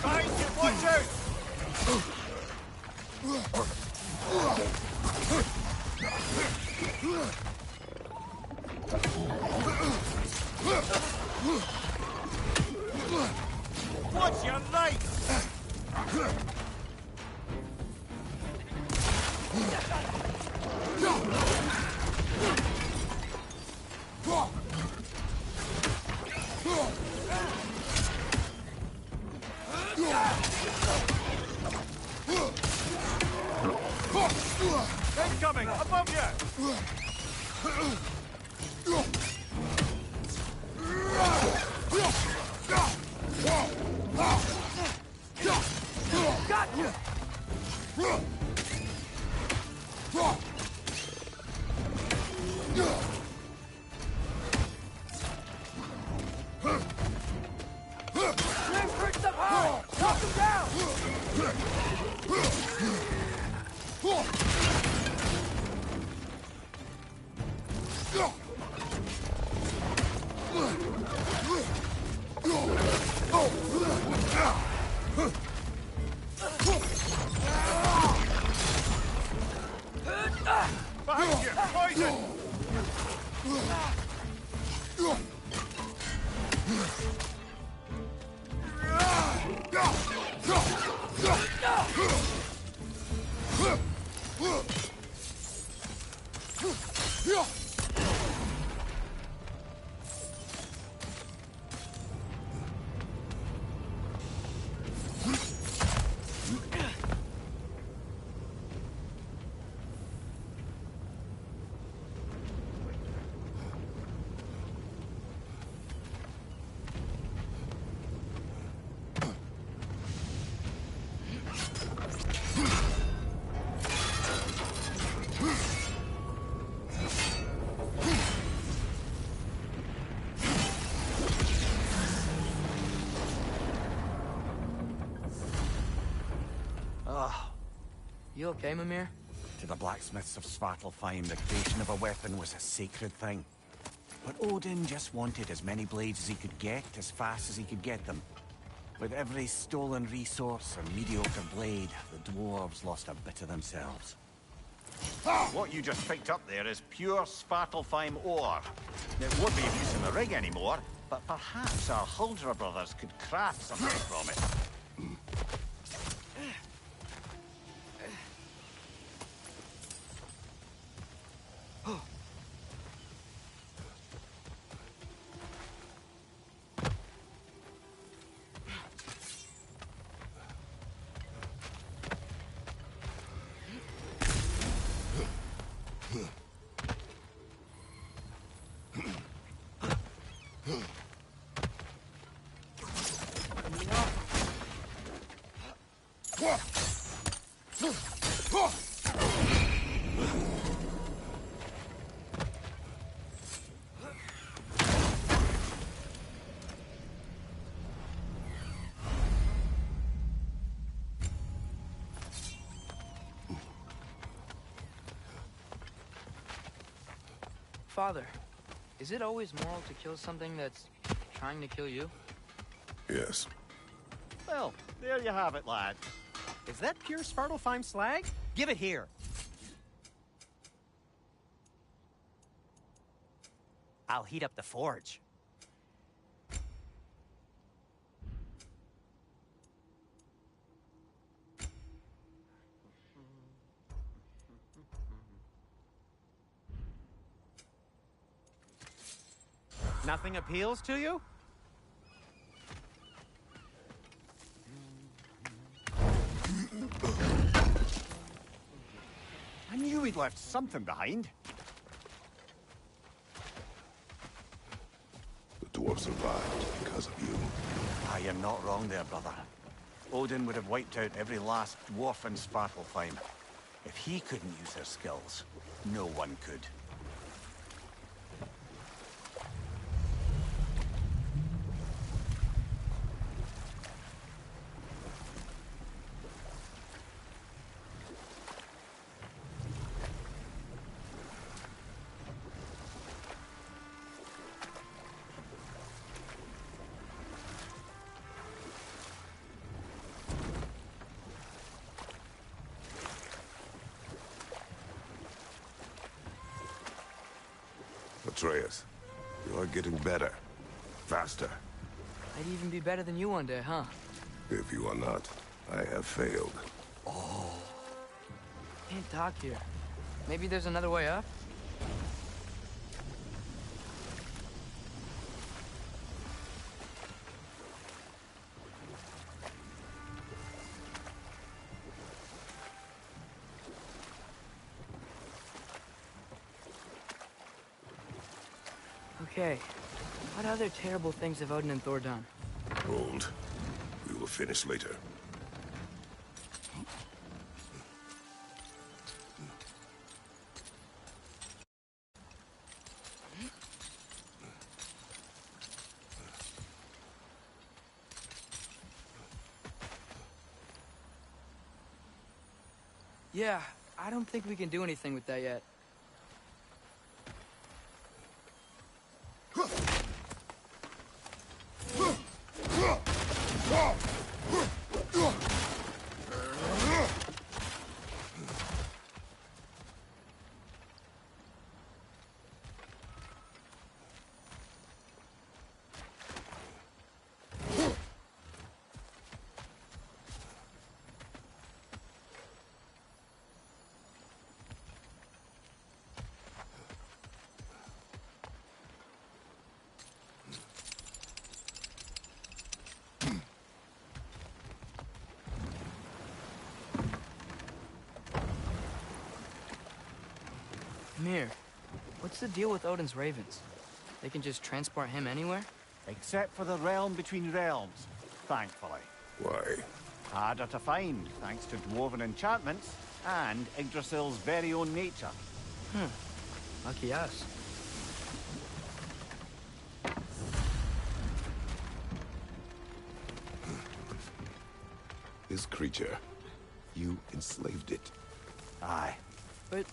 Behind you, watch out! Watch your light! Incoming! Above you! Gotcha! Reinforce up high! Knock them down! Behind you! Poison! You okay, Mimir? To the blacksmiths of Svartalfheim, the creation of a weapon was a sacred thing. But Odin just wanted as many blades as he could get, as fast as he could get them. With every stolen resource or mediocre blade, the dwarves lost a bit of themselves. What you just picked up there is pure Svartalfheim ore. It won't be of use in the rig anymore, but perhaps our Huldra brothers could craft something from it. Father, is it always moral to kill something that's trying to kill you? Yes. Well, there you have it, lad. Is that pure Svartalfheim slag? Give it here. I'll heat up the forge. Nothing appeals to you? I knew we'd left something behind. The dwarf survived because of you. I am not wrong there, brother. Odin would have wiped out every last dwarf in Svartalfheim. If he couldn't use their skills, no one could. Atreus, you are getting better. Faster. I'd even be better than you one day, huh? If you are not, I have failed. Can't talk here. Maybe there's another way up? Okay. What other terrible things have Odin and Thor done? Hold. We will finish later. Yeah, I don't think we can do anything with that yet. Mir, what's the deal with Odin's ravens? They can just transport him anywhere? Except for the realm between realms, thankfully. Why? Harder to find, thanks to dwarven enchantments and Yggdrasil's very own nature. Lucky us. This creature, you enslaved it. Aye. But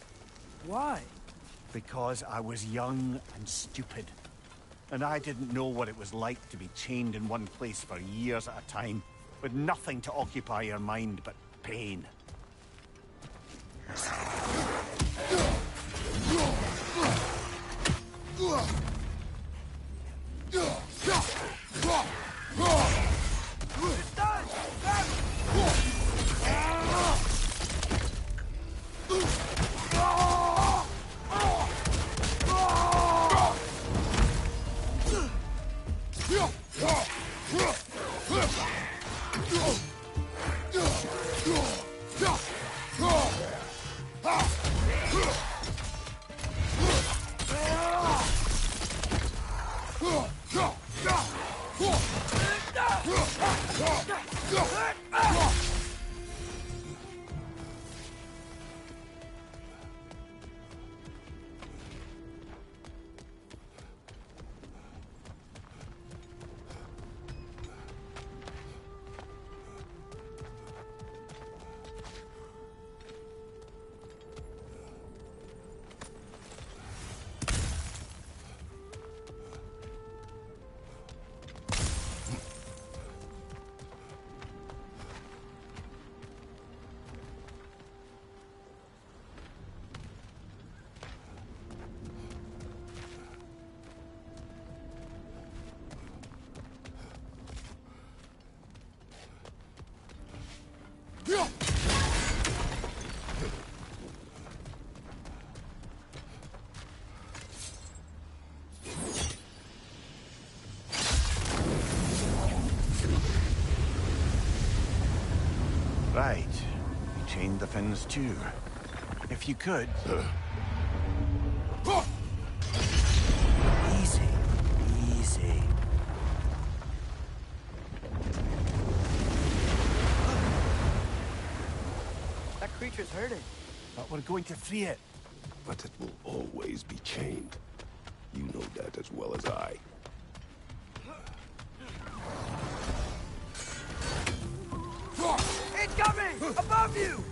why? Because I was young and stupid. And I didn't know what it was like to be chained in one place for years at a time, with nothing to occupy your mind but pain. Right. You chained the fins too. If you could... Easy. Easy. That creature's hurting. But we're going to free it. But it will always be chained. You know that as well as I. Incoming! Above you!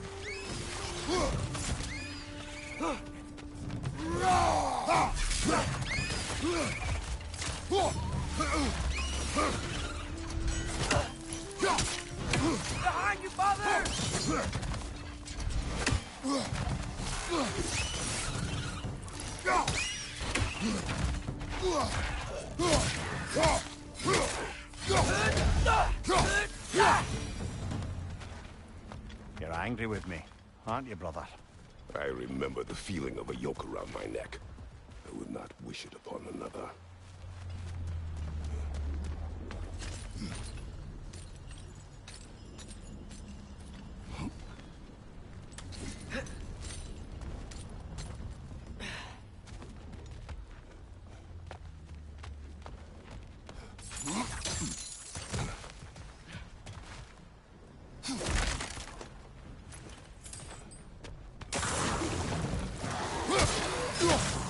Behind you, father! You're angry with me, aren't you, brother? I remember the feeling of a yoke around my neck. I would not wish it upon another.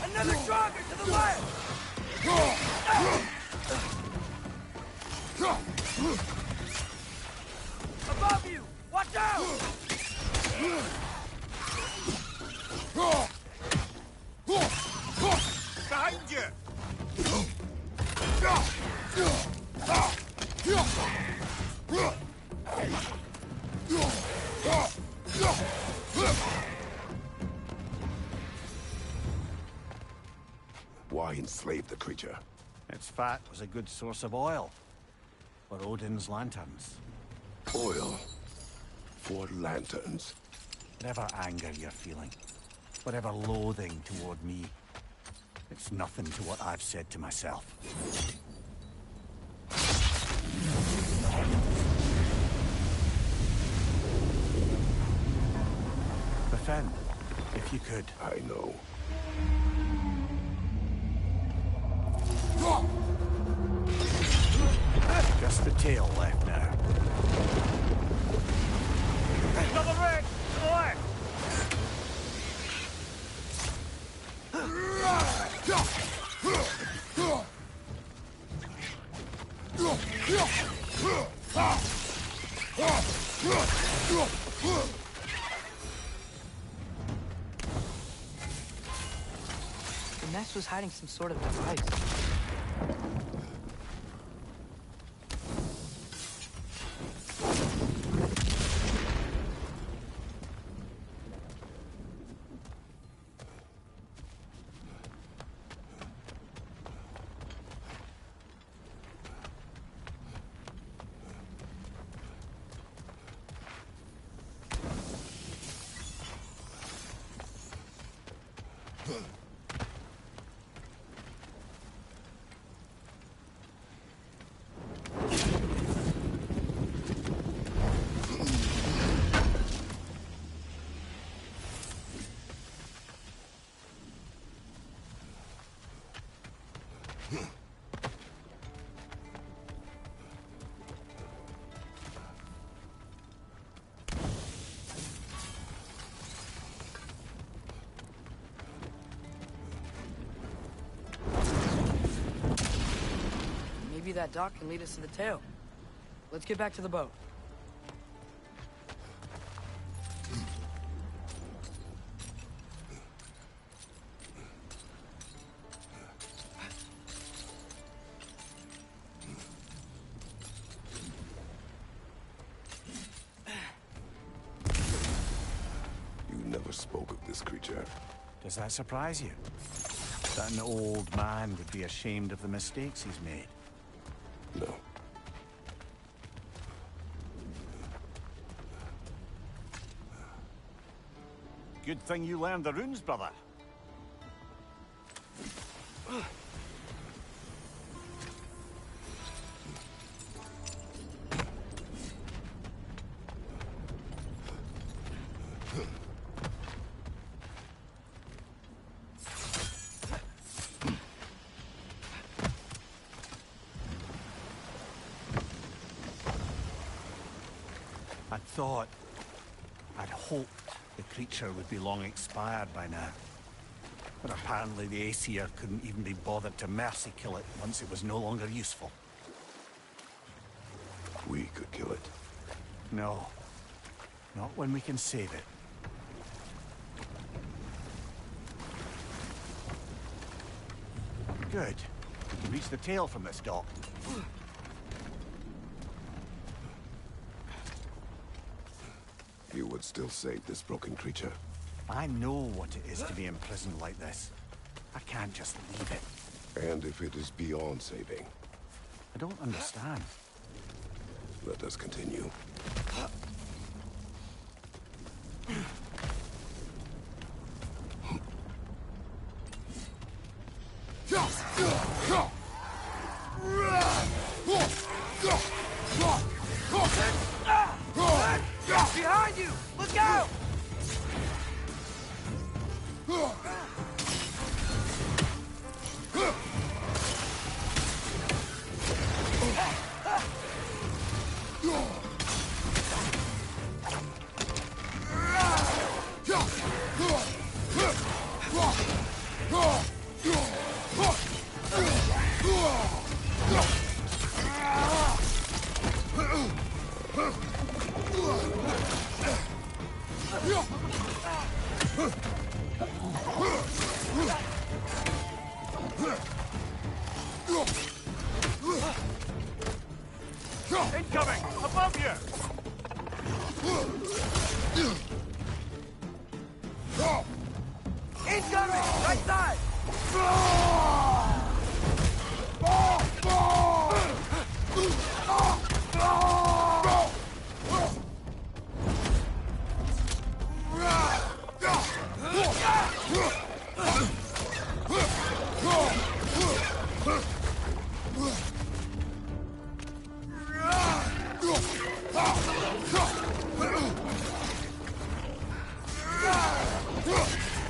Another stronger to the left! Above you! Watch out! Behind you! Why enslave the creature? Its fat was a good source of oil for Odin's lanterns. Oil. For lanterns. Whatever anger you're feeling, whatever loathing toward me, it's nothing to what I've said to myself. Defend, if you could. I know. Just the tail left now. Another red! To the left! nest was hiding some sort of device. Maybe that dock can lead us to the tail. Let's get back to the boat. You never spoke of this creature. Does that surprise you? That an old man would be ashamed of the mistakes he's made? No. Good thing you learned the runes, brother. I'd hoped the creature would be long expired by now. But apparently the Aesir couldn't even be bothered to mercy kill it once it was no longer useful. We could kill it. No. Not when we can save it. Good. We can reach the tail from this dock. You would still save this broken creature. I know what it is to be imprisoned like this. I can't just leave it. And if it is beyond saving, I don't understand. let us continue. Behind you! Look out! Incoming! Above you! Incoming! Right side!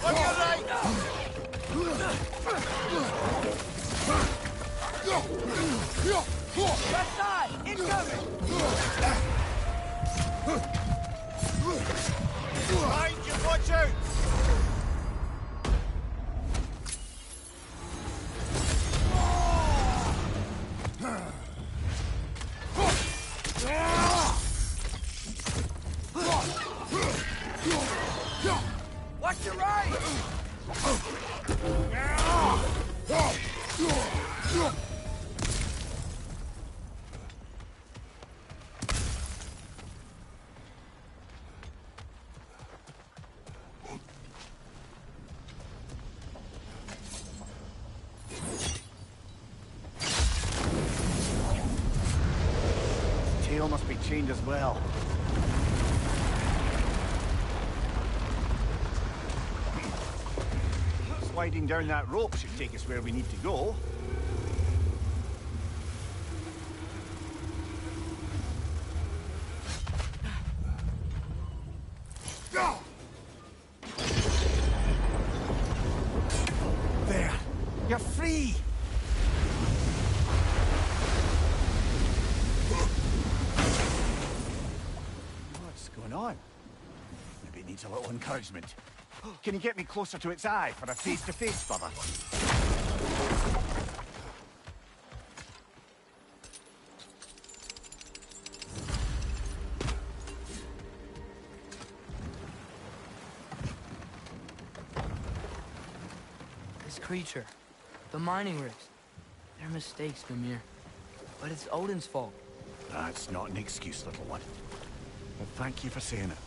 On your right! Left side! Incoming! Behind you, watch out! Watch your right! Tail must be chained as well. Sliding down that rope should take us where we need to go. There! You're free! What's going on? Maybe it needs a little encouragement. Can you get me closer to its eye for a face-to-face, brother? This creature, the mining rigs, they're mistakes, Mimir. But it's Odin's fault. That's not an excuse, little one. But thank you for saying it.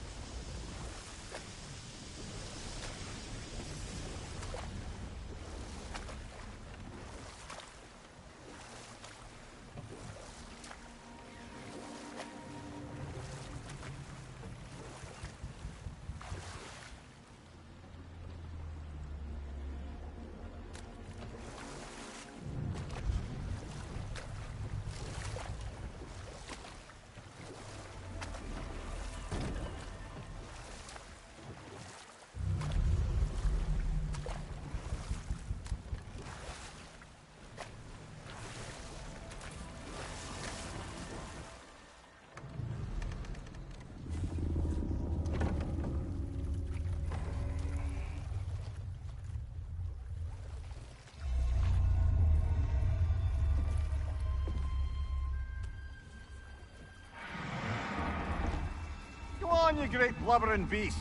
Go on, you great blubbering beast!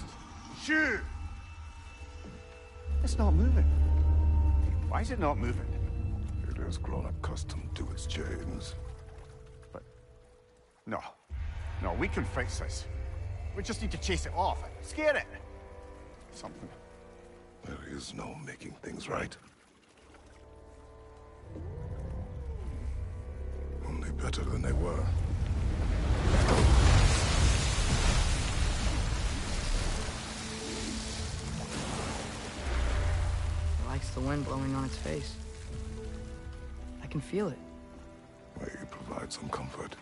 Shoo! It's not moving. Why is it not moving? It has grown accustomed to its chains. But... No. No, we can fix this. We just need to chase it off. Scare it! Something. There is no making things right. Only better than they were. It likes the wind blowing on its face. I can feel it. May you provide some comfort.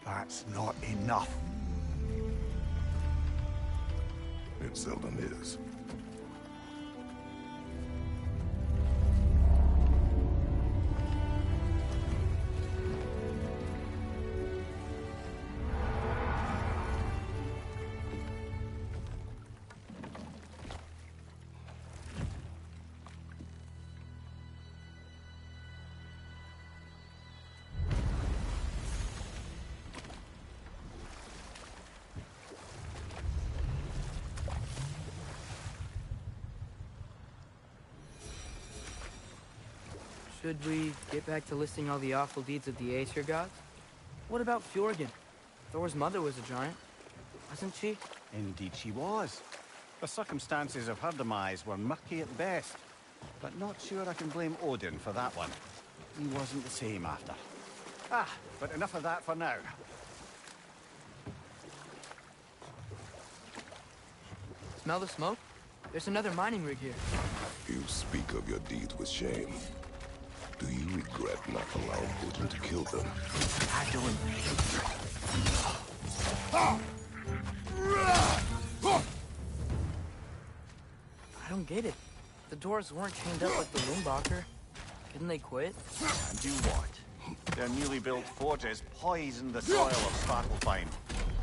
That's not enough. It seldom is. Should we get back to listing all the awful deeds of the Aesir gods? What about Fjorgen? Thor's mother was a giant, wasn't she? Indeed she was. The circumstances of her demise were murky at best. But not sure I can blame Odin for that one. He wasn't the same after. Ah, but enough of that for now. Smell the smoke? There's another mining rig here. You speak of your deeds with shame. Do you regret not allowing Odin to kill them? I don't. I don't get it. The doors weren't chained up like the Loombacher. Couldn't they quit? And do what? Their newly built forges poisoned the soil of Svartalfheim.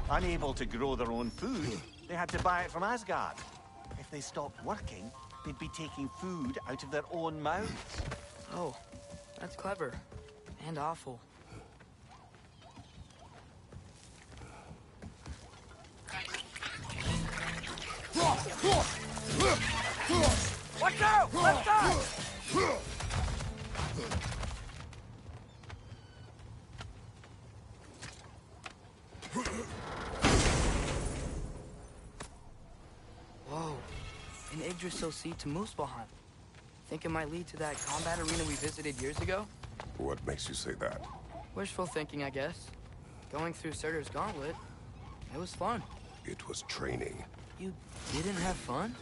Unable to grow their own food, they had to buy it from Asgard. If they stopped working, they'd be taking food out of their own mouths. Oh, that's clever. And awful. Watch out! Left side! Whoa. An Yggdrasil seed to Muspelheim. Think it might lead to that combat arena we visited years ago? What makes you say that? Wishful thinking, I guess. Going through Surtur's gauntlet, it was fun. It was training. You didn't have fun?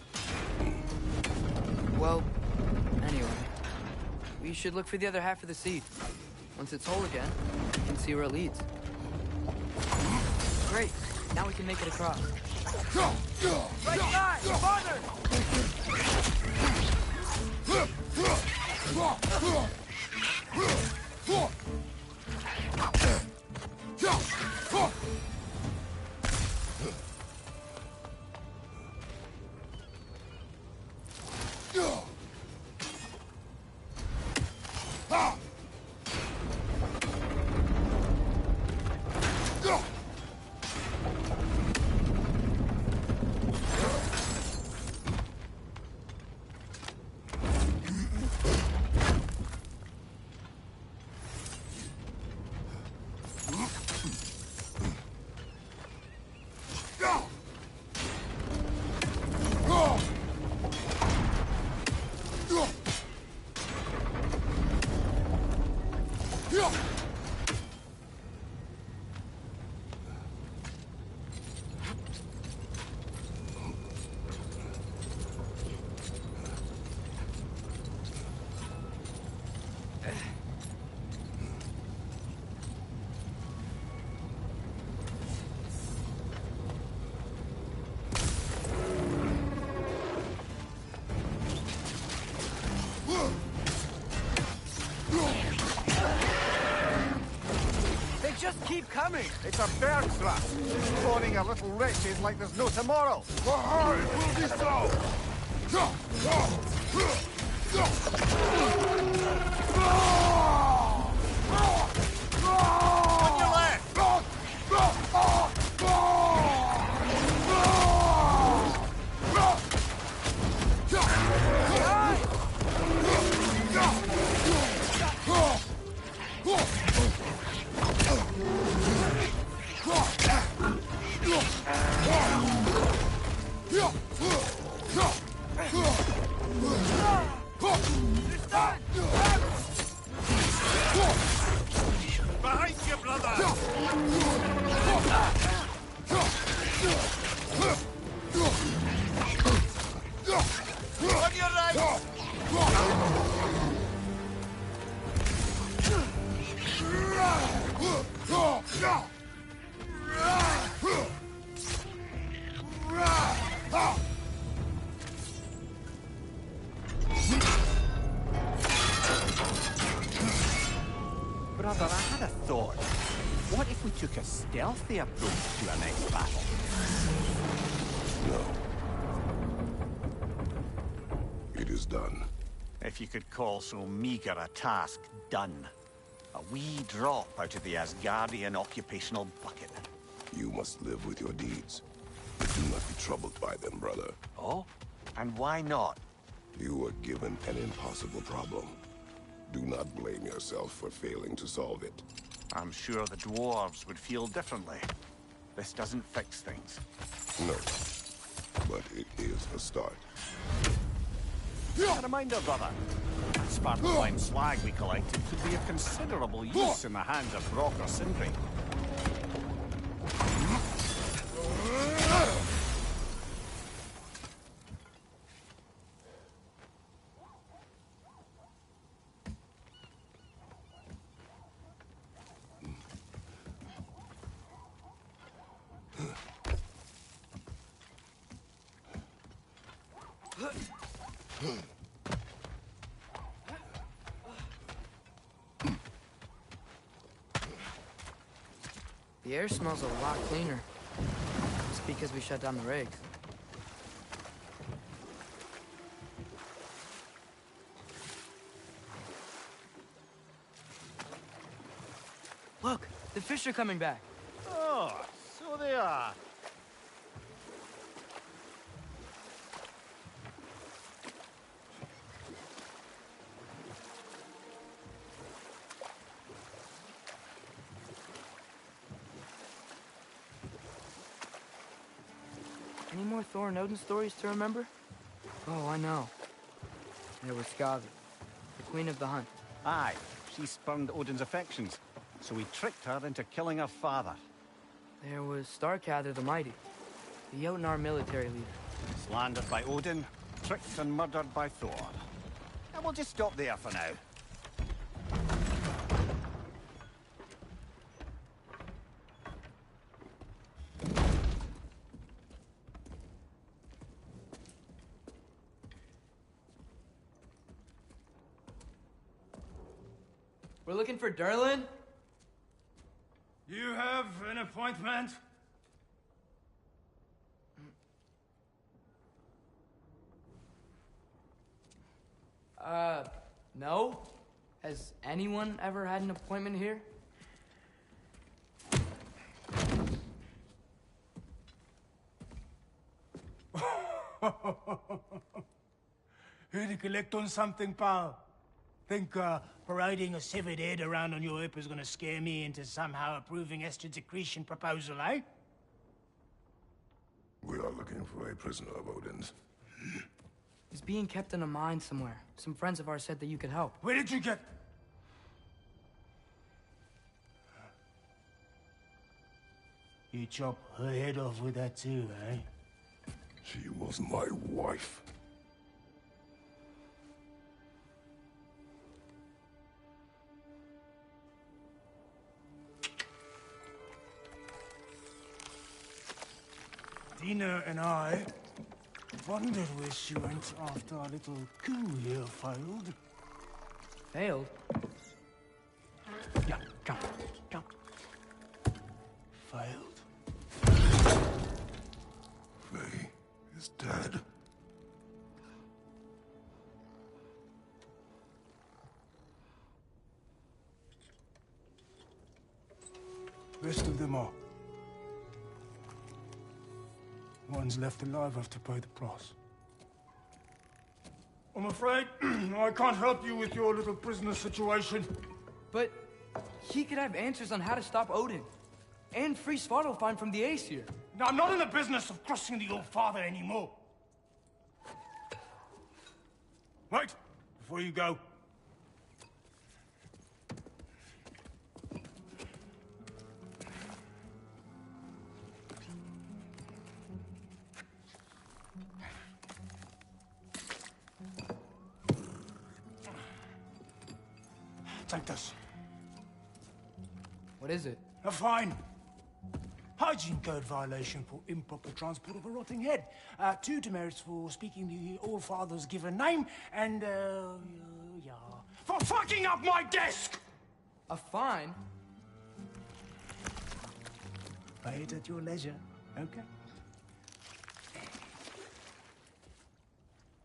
Well, anyway. We should look for the other half of the seed. Once it's whole again, we can see where it leads. Great. Now we can make it across. Right side! Farther! Just keep coming! It's a bird trap. Spawning a little wretches like there's no tomorrow. It will be so! On your left! Behind you, brother! On your right! Brother, I had a thought. What if we took a stealthy approach to our next battle? No. It is done. If you could call so meager a task done. A wee drop out of the Asgardian occupational bucket. You must live with your deeds. But do not be troubled by them, brother. Oh? And why not? You were given an impossible problem. Do not blame yourself for failing to solve it. I'm sure the dwarves would feel differently. This doesn't fix things. No. But it is a start. A reminder, brother. That sparkling slag we collected could be of considerable use in the hands of Brock or Sindri. The air smells a lot cleaner. It's because we shut down the rigs. Look, the fish are coming back. Oh, so they are. Any more Thor and Odin stories to remember? Oh, I know. There was Skavi, the queen of the hunt. Aye, she spurned Odin's affections, so he tricked her into killing her father. There was Starkather the Mighty, the Jotnar military leader. Slandered by Odin, tricked and murdered by Thor. And we'll just stop there for now. We're looking for Durlin? You have an appointment? No. Has anyone ever had an appointment here? Here to collect on something, pal? Think, parading a severed head around on your hip is gonna scare me into somehow approving Esther's accretion proposal, eh? We are looking for a prisoner of Odin's. He's being kept in a mine somewhere. Some friends of ours said that you could help. Where did you get... You chop her head off with that too, eh? She was my wife. Dina and I wondered where she went after our little coup here failed. Failed? Yeah, come. Failed? Faye is dead. Rest of them are. Ones left alive have to pay the price. I'm afraid I can't help you with your little prisoner situation. But he could have answers on how to stop Odin. And free Svartalfheim from the Aesir. Now, I'm not in the business of crossing the old father anymore. Wait, before you go. Take this. What is it? A fine. Hygiene code violation for improper transport of a rotting head. 2 demerits for speaking the All-Father's given name, and, yeah. For fucking up my desk! A fine? Pay it at your leisure, okay?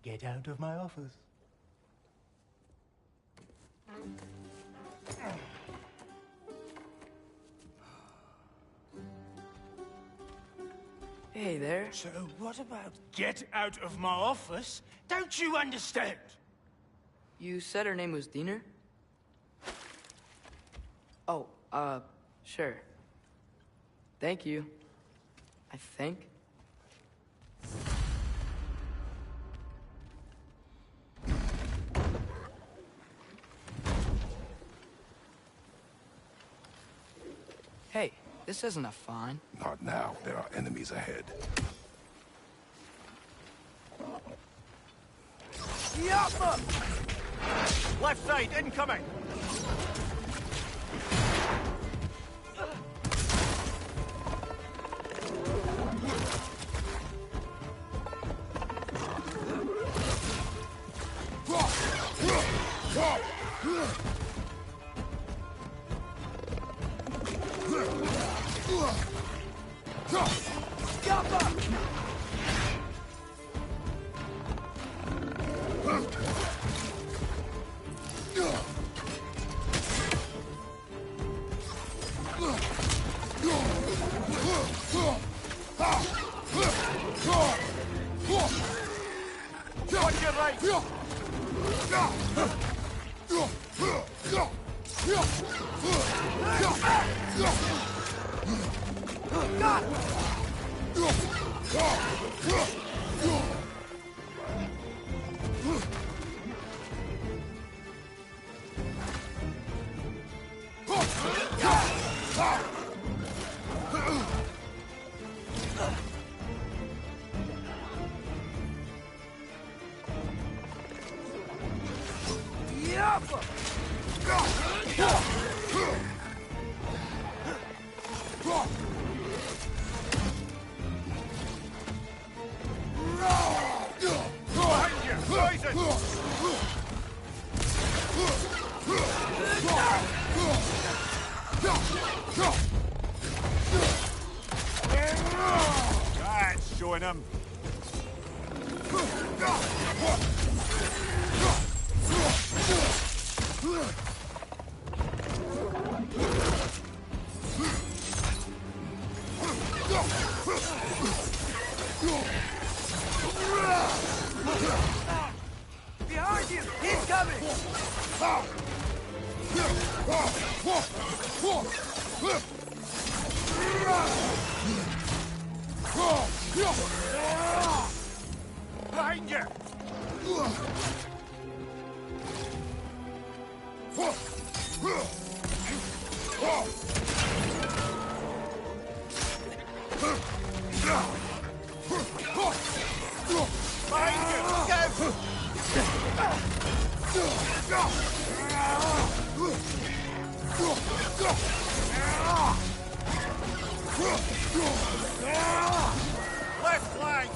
Get out of my office. Hey there. So what about get out of my office? Don't you understand? You said her name was Diener? Oh, sure. Thank you. I think. Hey, this isn't a fine. Not now. There are enemies ahead. Left side, incoming! Watch your right! That's showing him. Behind you! He's coming! Behind you! Left flank!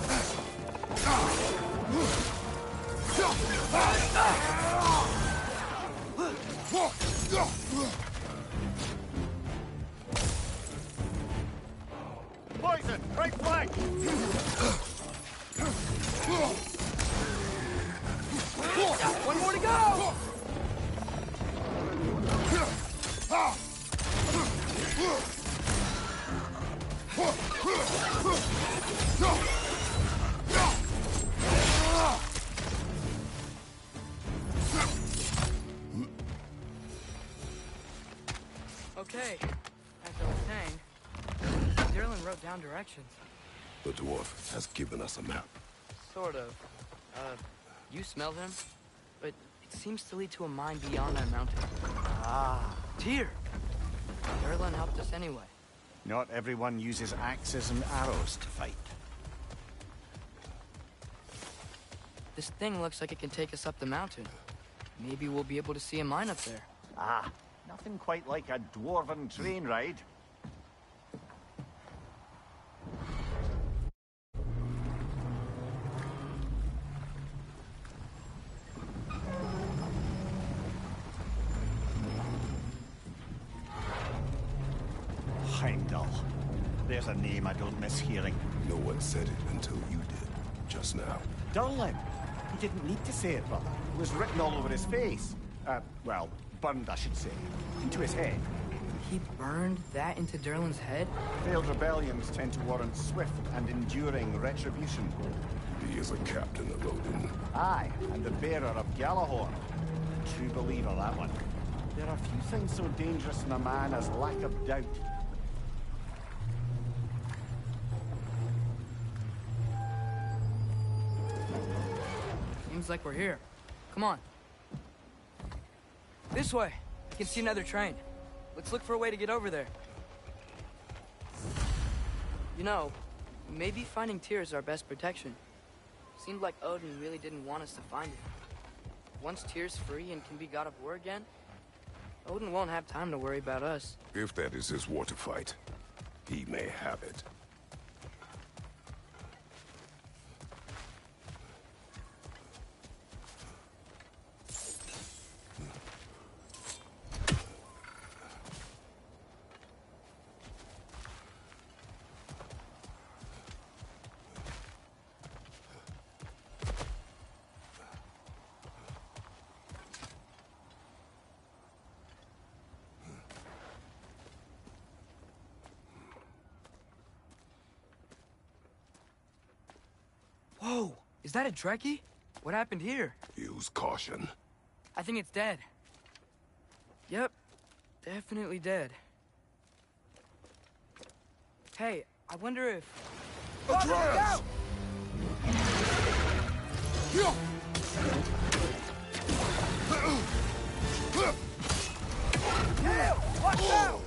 Poison! Right flank! One more to go! Okay, as I was saying, Dylan wrote down directions. The dwarf has given us a map. Sort of. You smell him? But it seems to lead to a mine beyond that mountain. Ah, Tyr! Derlin helped us anyway. not everyone uses axes and arrows to fight. This thing looks like it can take us up the mountain. Maybe we'll be able to see a mine up there. Ah, nothing quite like a dwarven train ride. Heimdall. There's a name I don't miss hearing. No one said it until you did, just now. Durlin. He didn't need to say it, brother. It was written all over his face. Well, burned, I should say. Into his head. He burned that into Derlin's head? Failed rebellions tend to warrant swift and enduring retribution. He is a captain of Odin. Aye, and the bearer of Galahorn. True believer, that one. There are few things so dangerous in a man as lack of doubt. Seems like we're here. Come on. This way. I can see another train. Let's look for a way to get over there. You know, maybe finding Tyr is our best protection. Seemed like Odin really didn't want us to find it. Once Tyr's free and can be god of war again, Odin won't have time to worry about us. If that is his war to fight, he may have it. Whoa! Is that a Trekkie? What happened here? Use caution. I think it's dead. Yep. Definitely dead. Hey, I wonder if... Atreus! Watch out!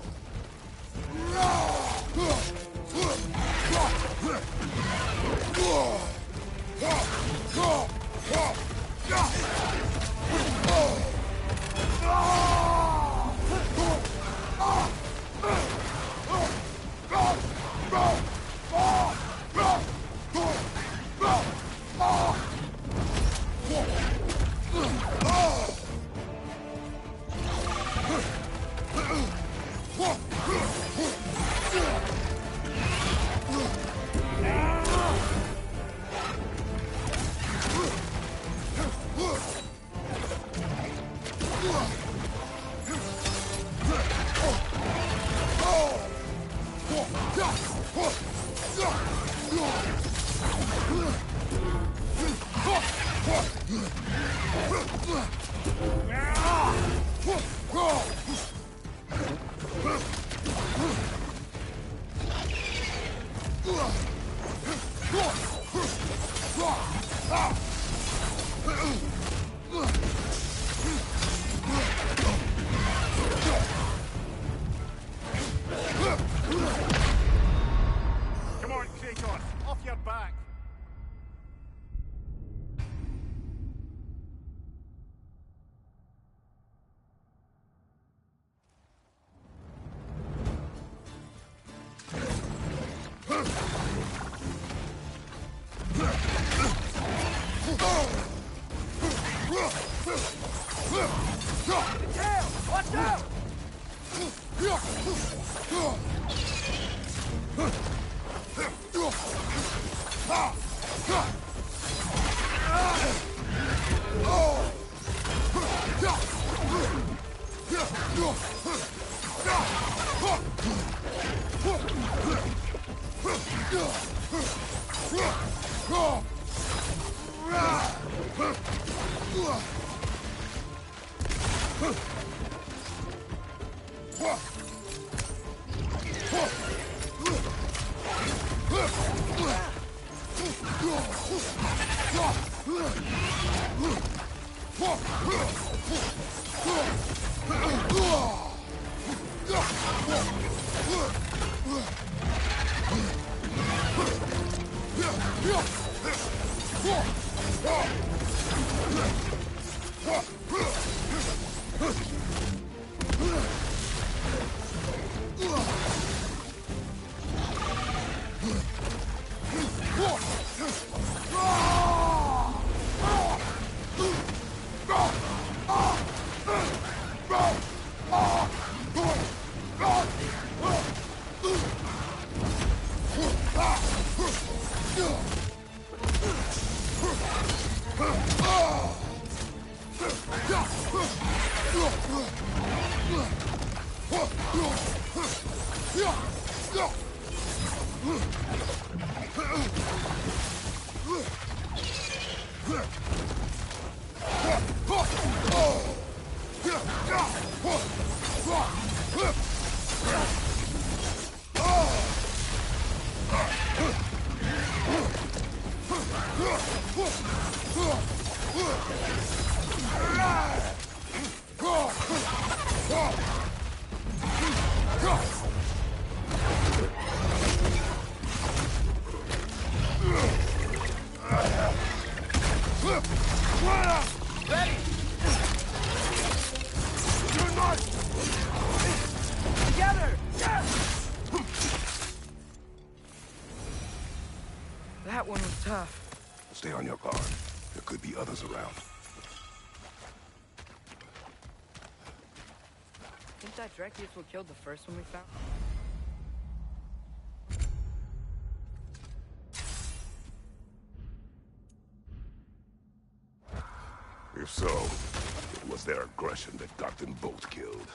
Come on, Kratos, off your back. Watch out! That one was tough. Stay on your guard. There could be others around. Think that Drek is what killed the first one we found? If so, it was their aggression that got them both killed.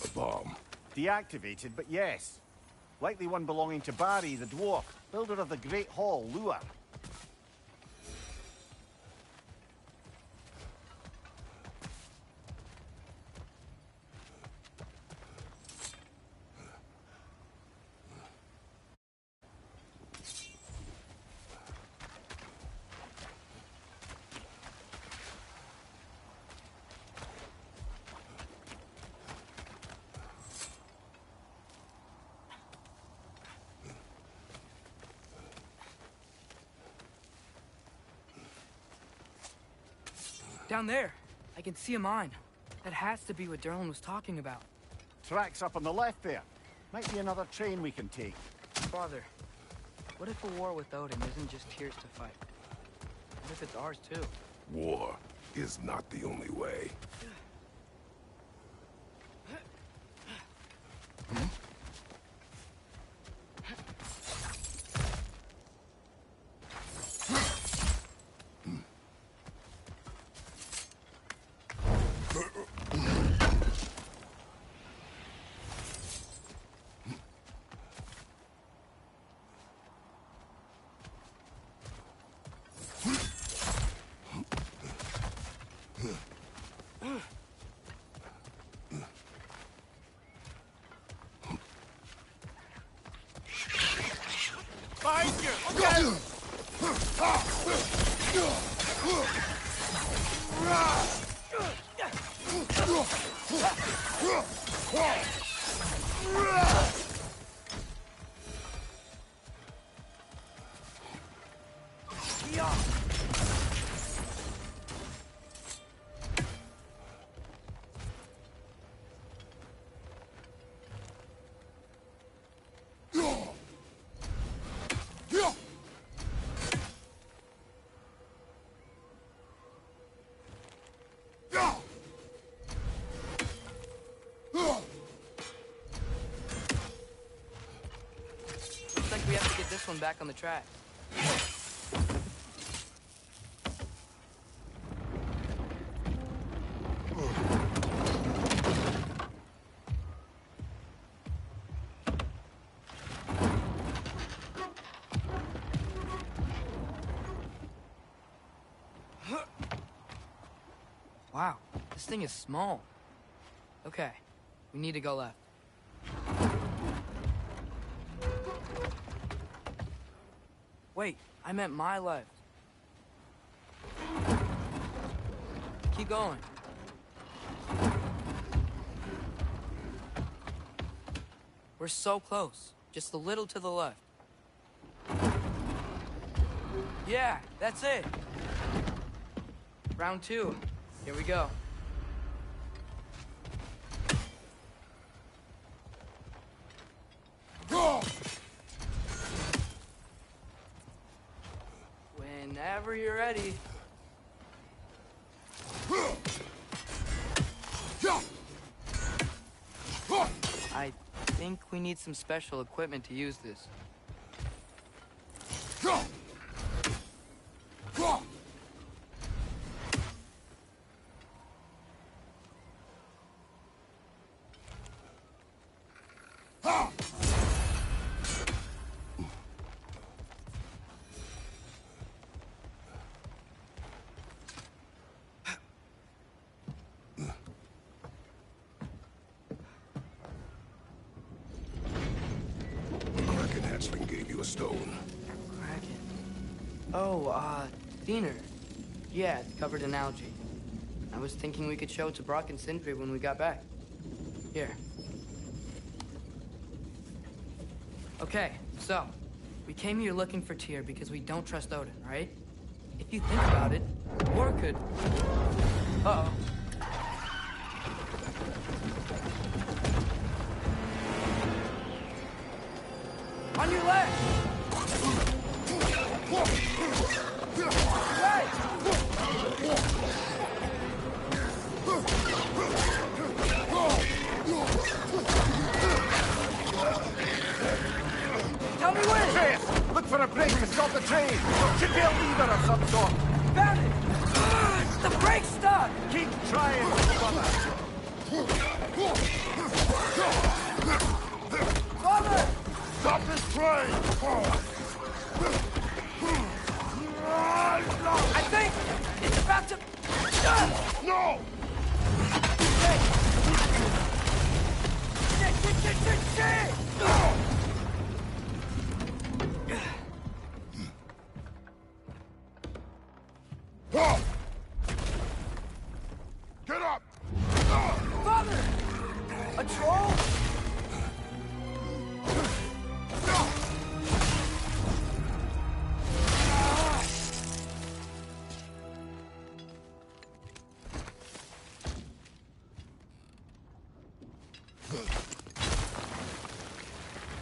A bomb. Deactivated, but yes. Likely one belonging to Barry, the dwarf. builder of the Great Hall, Lure. Down there, I can see a mine. That has to be what Derlin was talking about. Tracks up on the left there. Might be another train we can take. Father, what if a war with Odin isn't just Tyr's to fight? What if it's ours too? War is not the only way. Looks like we have to get this one back on the track. Wow, this thing is small. Okay, we need to go left. Wait, I meant my left. Keep going. We're so close. Just a little to the left. Yeah, that's it. Round 2. Here we go. Whenever you're ready. I think we need some special equipment to use this. Kraken hatchling gave you a stone. Kraken. Oh, Diener. Yeah, it's covered in algae. I was thinking we could show it to Brock and Sindri when we got back. Here. Okay, so, we came here looking for Tyr because we don't trust Odin, right? If you think about it, war could... Uh-oh. On your left! Right! Tell me where! Trace! Look for a brake to stop the train! Should be a lever of some sort! Found it! The brake's stuck! Keep trying, brother! Father! Stop this train! I think it's about to... No! Shit! Get up! Father! A troll?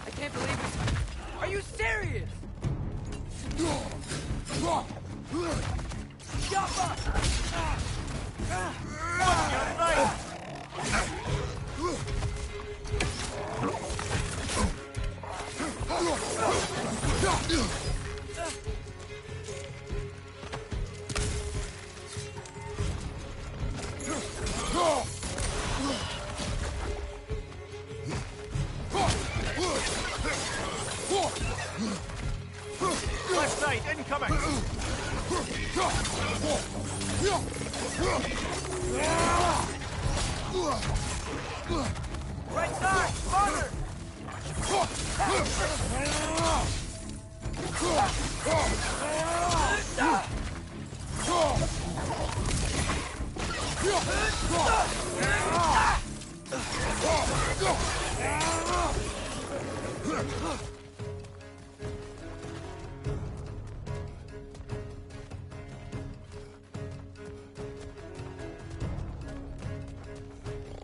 I can't believe it. Are you serious? Left side, incoming! Right side! Father!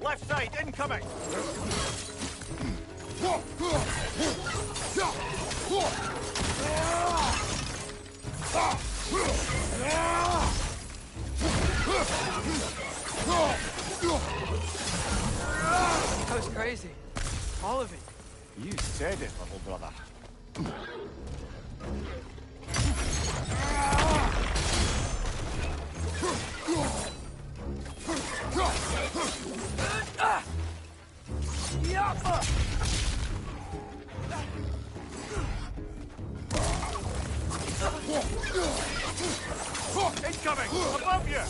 Left side, incoming! That was crazy. All of it. You said it, little brother. Incoming! Above you!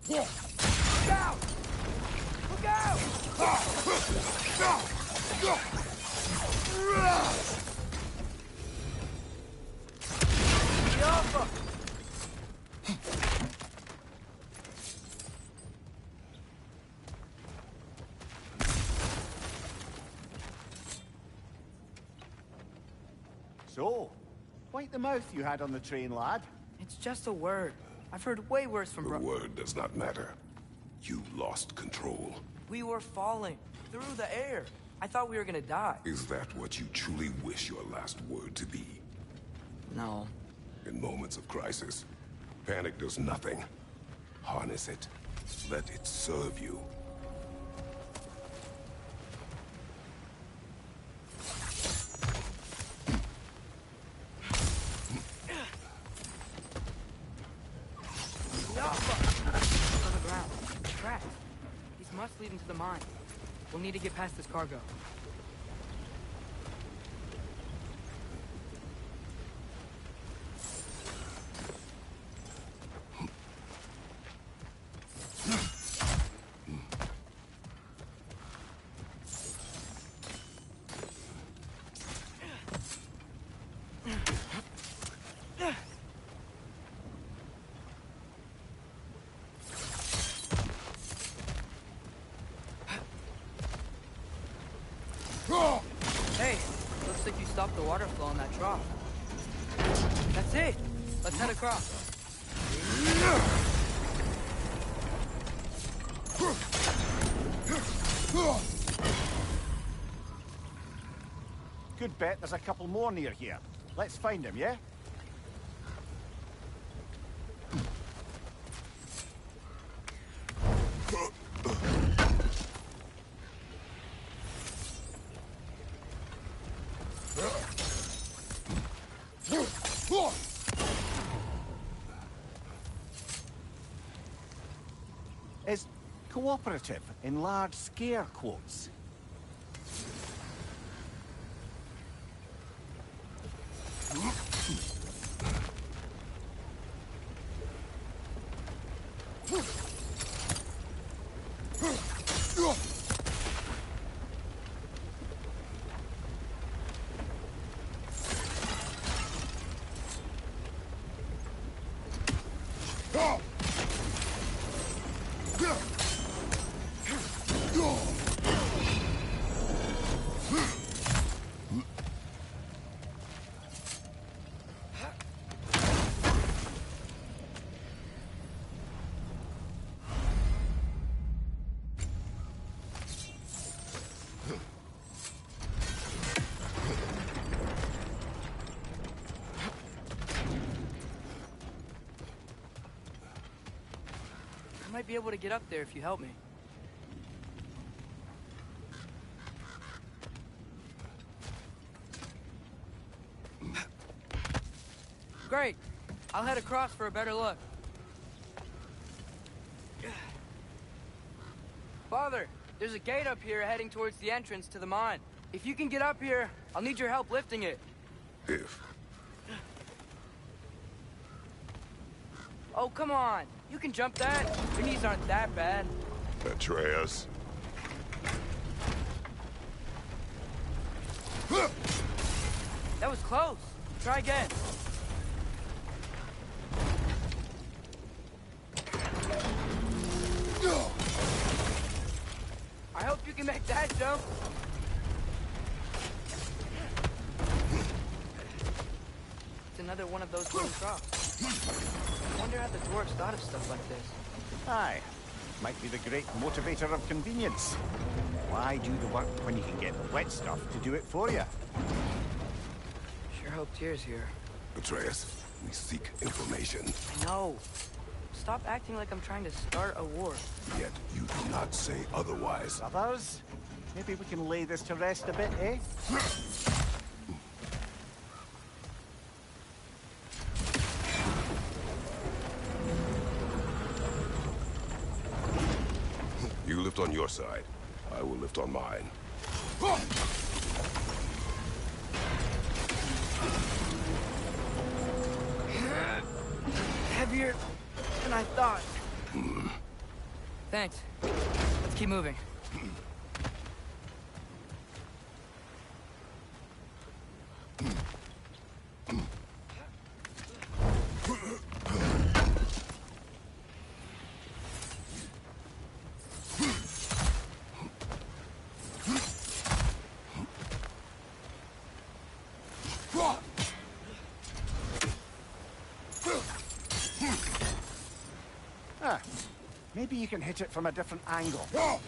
Look out! Look out! Look out! Yuppa! So, quite the mouth you had on the train, lad. It's just a word. I've heard way worse from The word does not matter. You lost control. We were falling through the air. I thought we were gonna die. Is that what you truly wish your last word to be? No. In moments of crisis, panic does nothing. Harness it. Let it serve you. Yuppa! On the ground. Tracks. These must lead into the mine. We'll need to get past this cargo. stop the water flow in that trough. That's it. Let's head across. Good bet there's a couple more near here. Let's find them, yeah? Is cooperative in large scare quotes. I might be able to get up there if you help me. Great. I'll head across for a better look. Father, there's a gate up here heading towards the entrance to the mine. If you can get up here, I'll need your help lifting it. If. Oh, come on. You can jump that. Your knees aren't that bad. Atreus. That was close. Try again. I hope you can make that jump. It's another one of those wooden troughs. I wonder how the dwarves thought of stuff like this. Aye. Might be the great motivator of convenience. Why do the work when you can get the wet stuff to do it for you? Sure hope Tyr's here. Atreus, we seek information. I know. Stop acting like I'm trying to start a war. Yet you do not say otherwise. Others? Maybe we can lay this to rest a bit, eh? You lift on your side. I will lift on mine. Heavier than I thought. Thanks. Let's keep moving. Maybe you can hit it from a different angle. Looks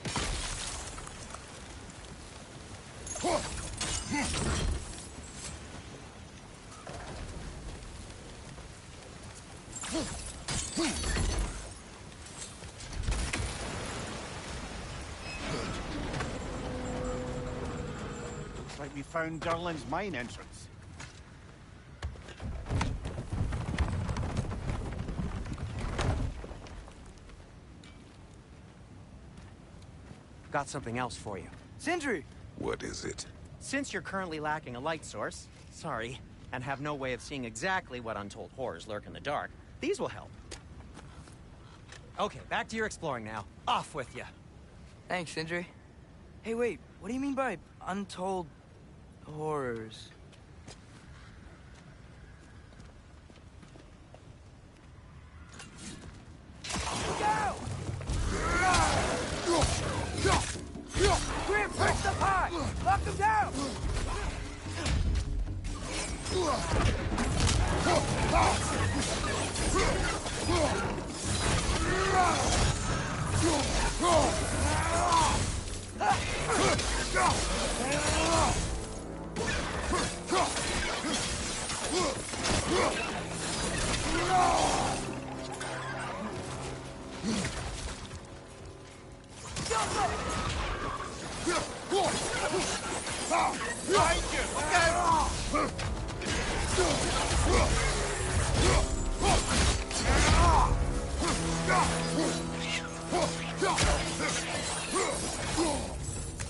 like we found Durlin's mine entrance. Got something else for you. Sindri! What is it? Since you're currently lacking a light source, sorry, and have no way of seeing exactly what untold horrors lurk in the dark, these will help. Okay, back to your exploring now. Off with you. Thanks, Sindri. Hey, wait. What do you mean by untold horrors? Go! Grim, push the pot! Lock him down!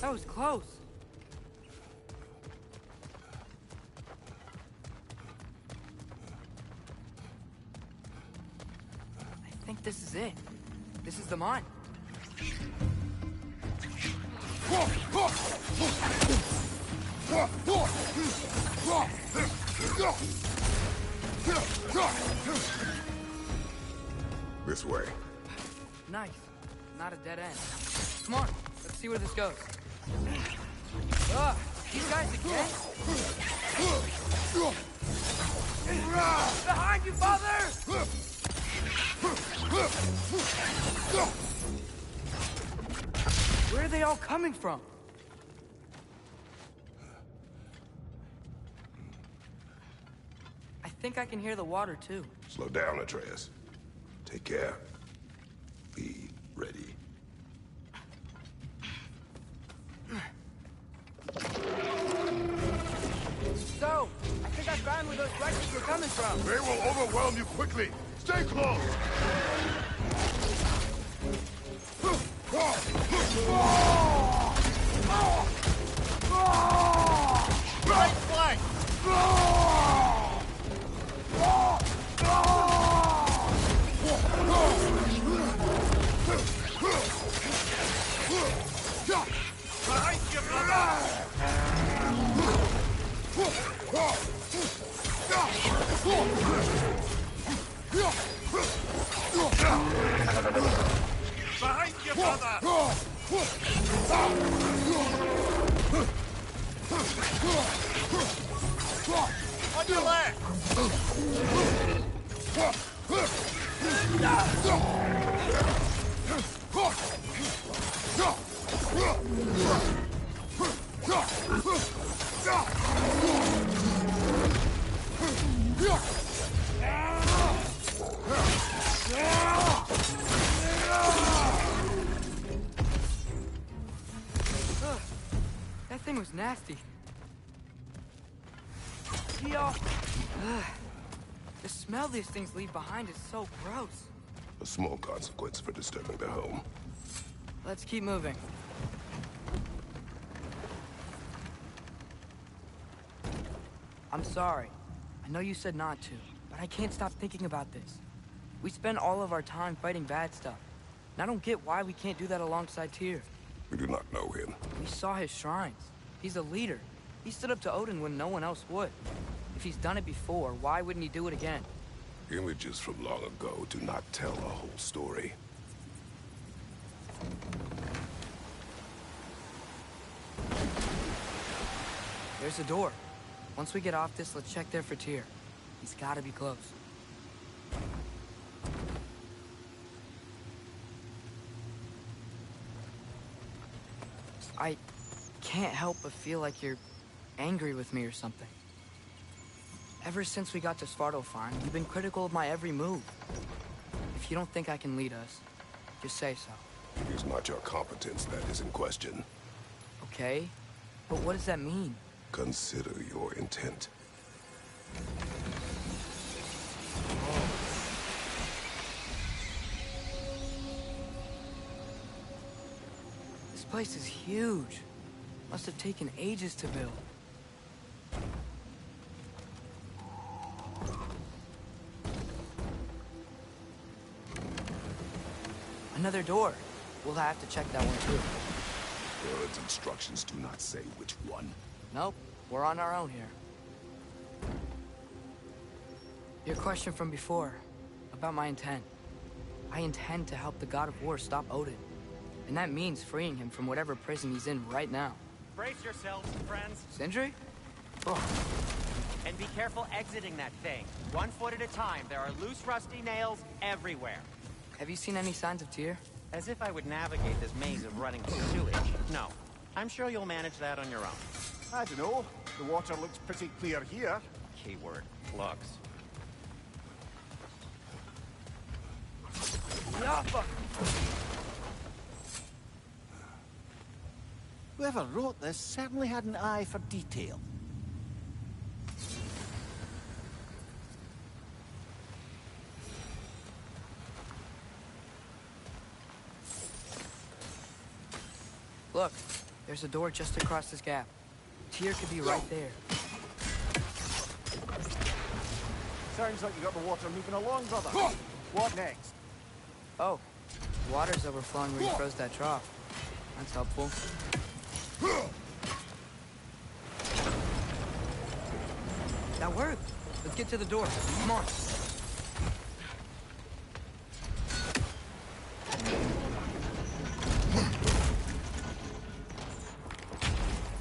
That was close. I think this is it. This is the mine. This way. Nice. Not a dead end. Come on, let's see where this goes. Ugh, these guys again? Behind you, father! Where are they all coming from? I think I can hear the water, too. Slow down, Atreus. Take care. Be ready. So, I think I found where those Vikings were coming from. They will overwhelm you quickly. Stay close. Right flank! Behind you, brother! Behind you, brother! On your left! Ugh, that thing was nasty. Yo. The smell these things leave behind is so gross. A small consequence for disturbing their home. Let's keep moving. I'm sorry. I know you said not to, but I can't stop thinking about this. We spend all of our time fighting bad stuff. And I don't get why we can't do that alongside Tyr. We do not know him. We saw his shrines. He's a leader. He stood up to Odin when no one else would. If he's done it before, why wouldn't he do it again? Images from long ago do not tell a whole story. There's a door. Once we get off this, let's check there for Tyr. He's gotta be close. I can't help but feel like you're angry with me or something. Ever since we got to Svartalfheim, you've been critical of my every move. If you don't think I can lead us, just say so. It is not your competence that is in question. Okay? But what does that mean? Consider your intent. This place is huge. Must have taken ages to build. Another door. We'll have to check that one too. Word's instructions do not say which one. Nope, we're on our own here. Your question from before, about my intent. I intend to help the God of War stop Odin. And that means freeing him from whatever prison he's in right now. Brace yourselves, friends. Sindri? Oh. And be careful exiting that thing. 1 foot at a time. There are loose, rusty nails everywhere. Have you seen any signs of Tyr? As if I would navigate this maze of running sewage. No. I'm sure you'll manage that on your own. I don't know. The water looks pretty clear here. Keyword, looks. Yappa! Whoever wrote this certainly had an eye for detail. Look, there's a door just across this gap. Tyr could be right there. Sounds like you got the water moving along, brother. What next? Oh, water's overflowing where you froze that trough. That's helpful. That worked. Let's get to the door. Come on.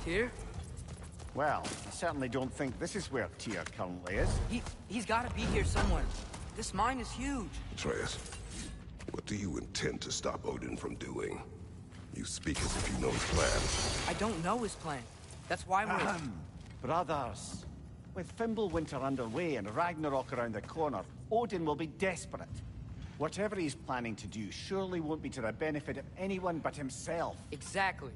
Tyr? Well, I certainly don't think this is where Tyr currently is. He's got to be here somewhere. This mine is huge. Atreus, what do you intend to stop Odin from doing? You speak as if you know his plan. I don't know his plan. That's why we're... Brothers, with Fimbulwinter underway and Ragnarok around the corner, Odin will be desperate. Whatever he's planning to do surely won't be to the benefit of anyone but himself. Exactly.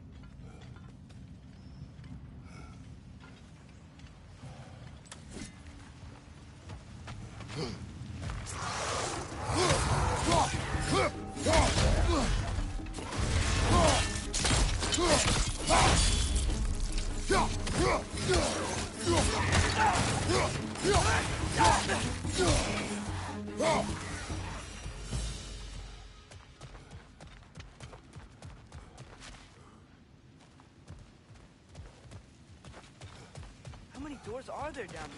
How many doors are there down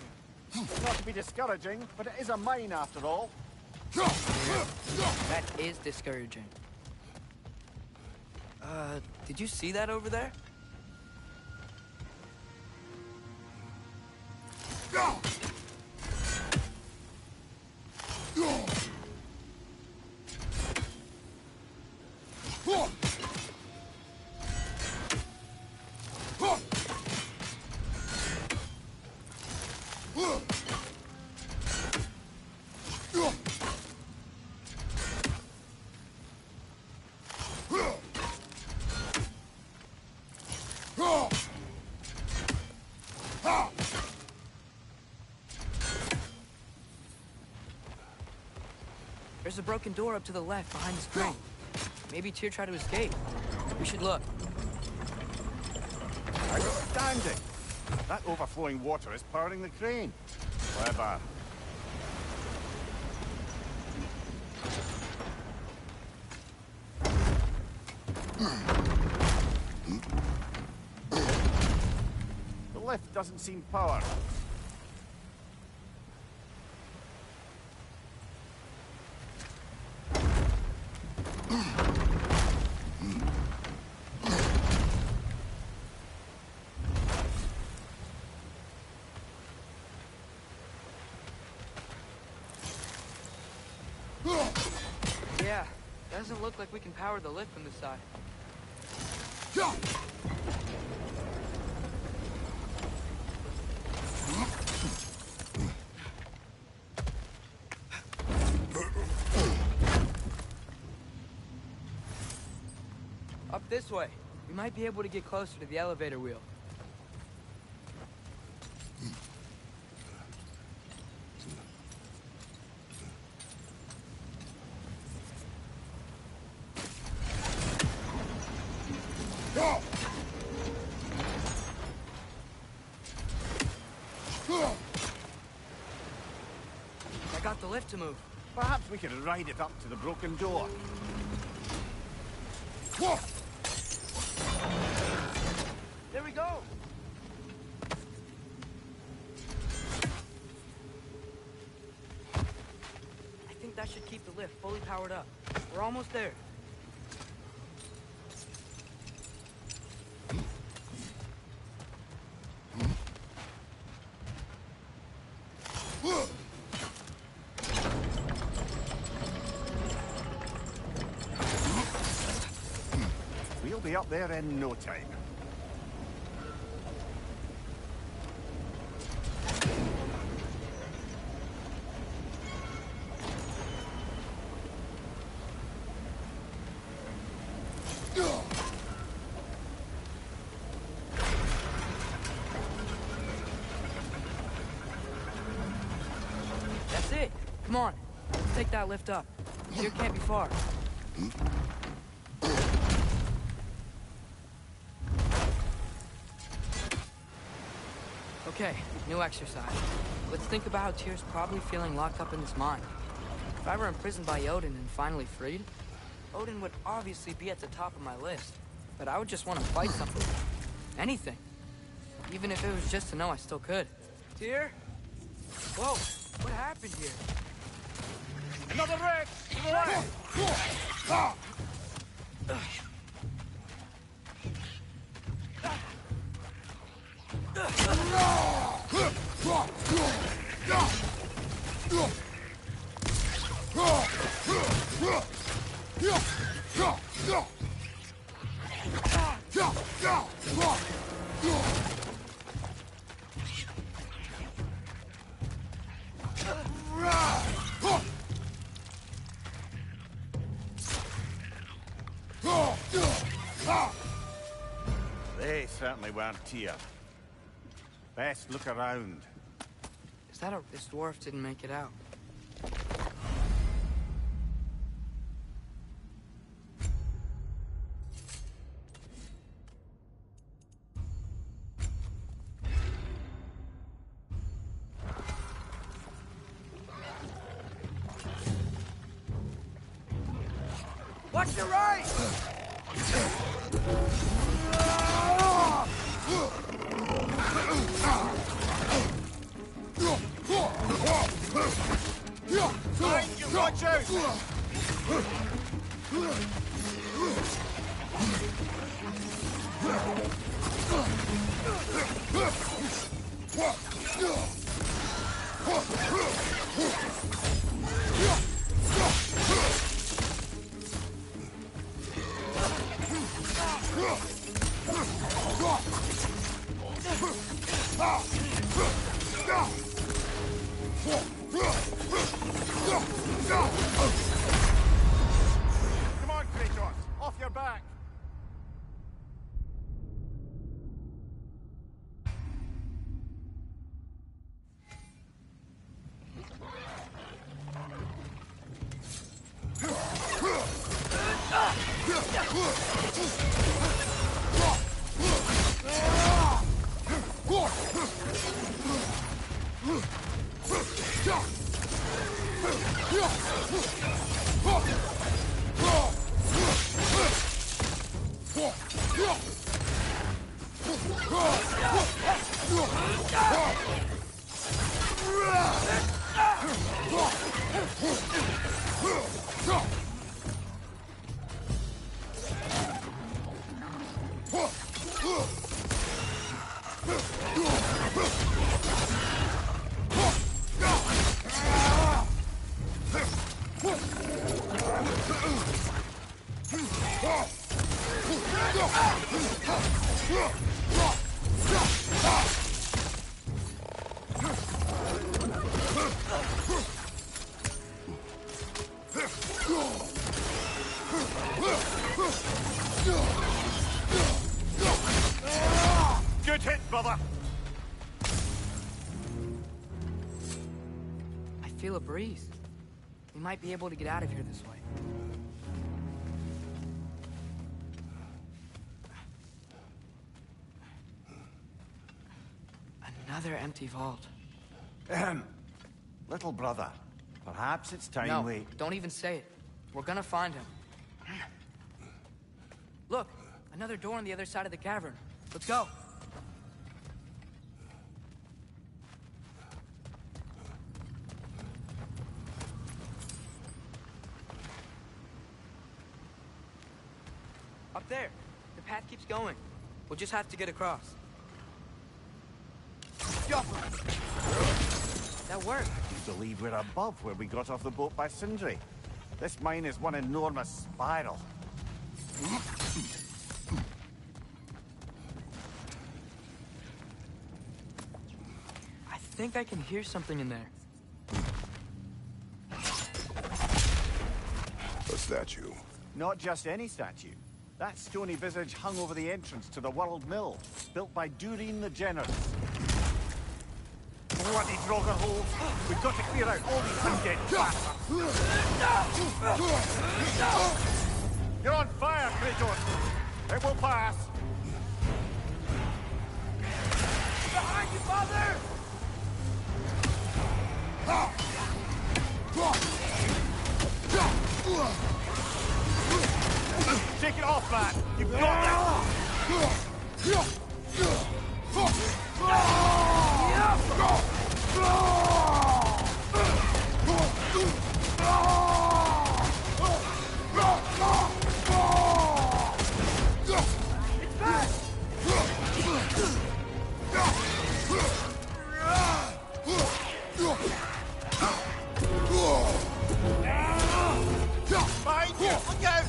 here? Not to be discouraging, but it is a mine after all. That is discouraging. Did you see that over there? There's a broken door up to the left behind this crane. Maybe Tyr tried to escape. We should look. Outstanding! That overflowing water is powering the crane. Clever. The lift doesn't seem powered. Yeah, doesn't look like we can power the lift from this side. Up this way. We might be able to get closer to the elevator wheel. I got the lift to move. Perhaps we could ride it up to the broken door. There we go! I think that should keep the lift fully powered up. We're almost there. We'll be up there in no time. That's it. Come on. Let's take that lift up. Here can't be far. Okay, new exercise. Let's think about how Tyr's probably feeling locked up in this mine. If I were imprisoned by Odin and finally freed, Odin would obviously be at the top of my list. But I would just want to fight something. Anything. Even if it was just to know I still could. Tyr? Whoa, what happened here? Another wreck! To the right! They certainly weren't Tyr. Best look around. Is that this dwarf didn't make it out? Watch your right! Behind you, watch out! Come on, Kratos! Off your back! Good hit, brother! I feel a breeze. We might be able to get out of here this way. Another empty vault. Little brother, perhaps it's time No, we... don't even say it. We're gonna find him. Look, another door on the other side of the cavern. Let's go. Up there. The path keeps going. We'll just have to get across. That worked. I believe we're above where we got off the boat by Sindri. This mine is one enormous spiral. think I can hear something in there. A statue. Not just any statue. That stony visage hung over the entrance to the World Mill, built by Dureen the Generous. Bloody Draugr holes! We've got to clear out all these undead bastards! You're on fire, Kratos! It will pass! Behind you, father! Take it off, lad! You've got Behind you! Look out!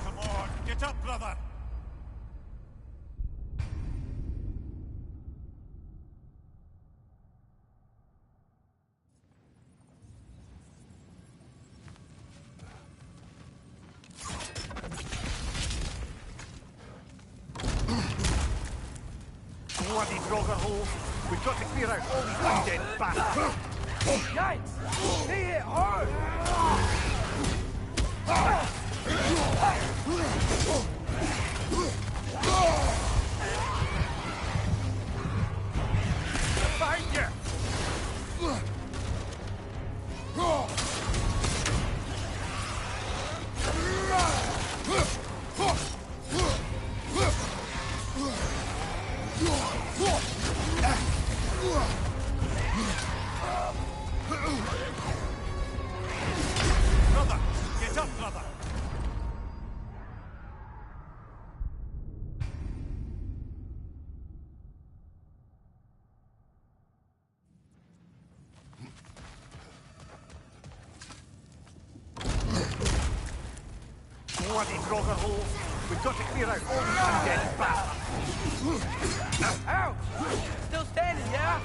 Come on, get up, brother! Bloody Draugr holes! We've got to clear out all these undead bastards! Yikes! He hit hard! Behind you! Brother! Get up, brother! Bloody Draugr holes! We've got to clear out all these undead bastards! Ouch! Still standing, yeah?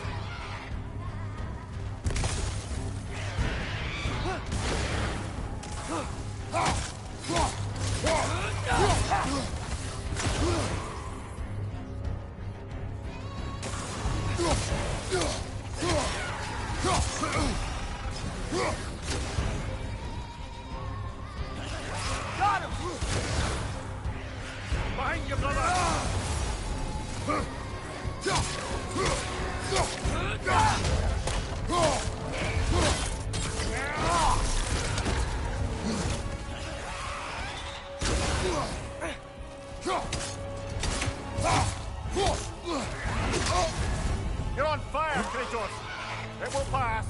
Got him! Behind you, brother! You're on fire, Kratos! It will pass!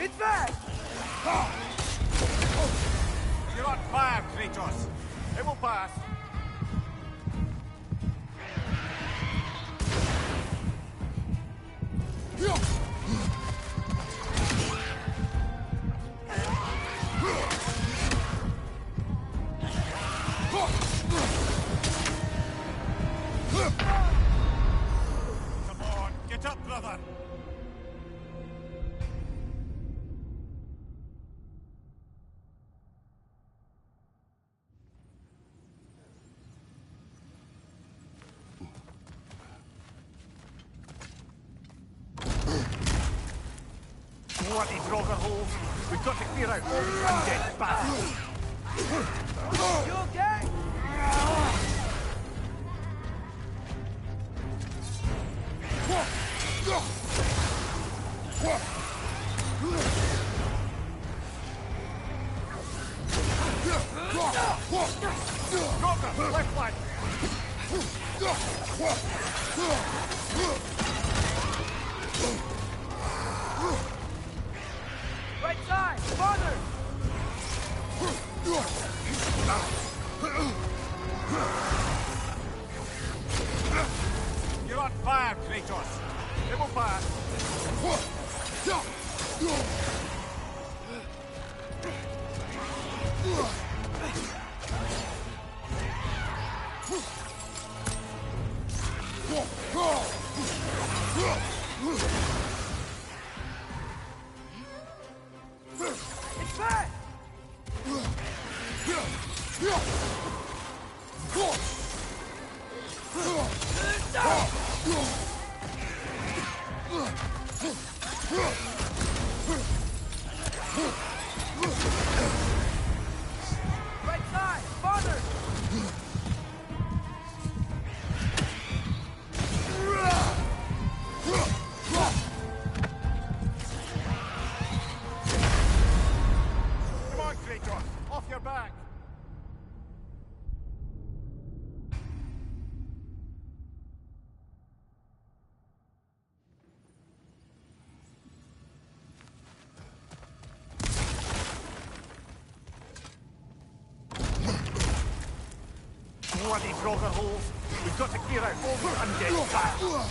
It's back! You're on fire, Kratos. It will pass. Come on, get up, brother. Bloody Draugr holes. We've got to clear out all these undead bastards. You okay? Draugr, left flank. Right side! Farther! You're on fire, Kratos. It will pass. It's back! Right side! Farther! Come on, Kratos. Off your back. Bloody Draugr holes. We've got to clear out all the undead bastards.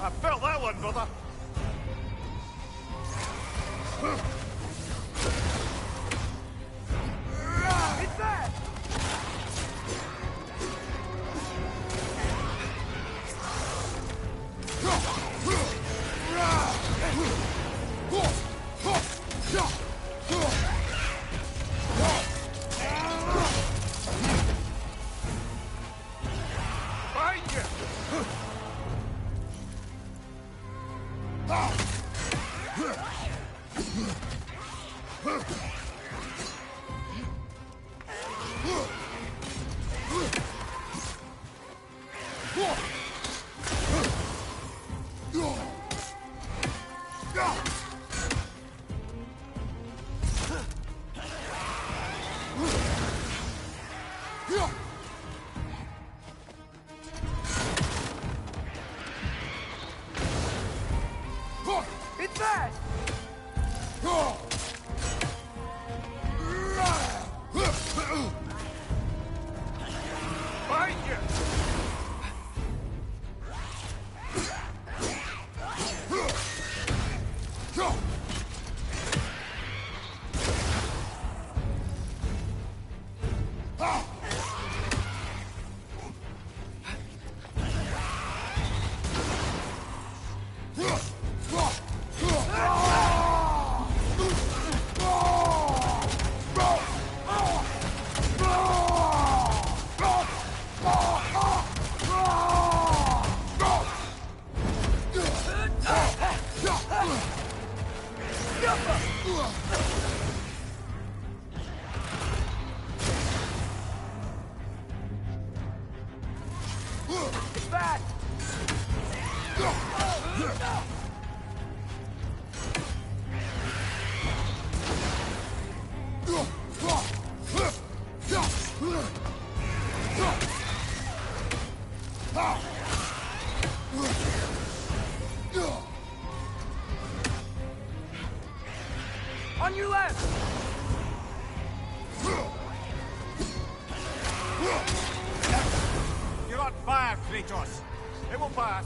I felt that one, brother. It's back! Behind you! On your left! You're on fire, Kratos. It will pass.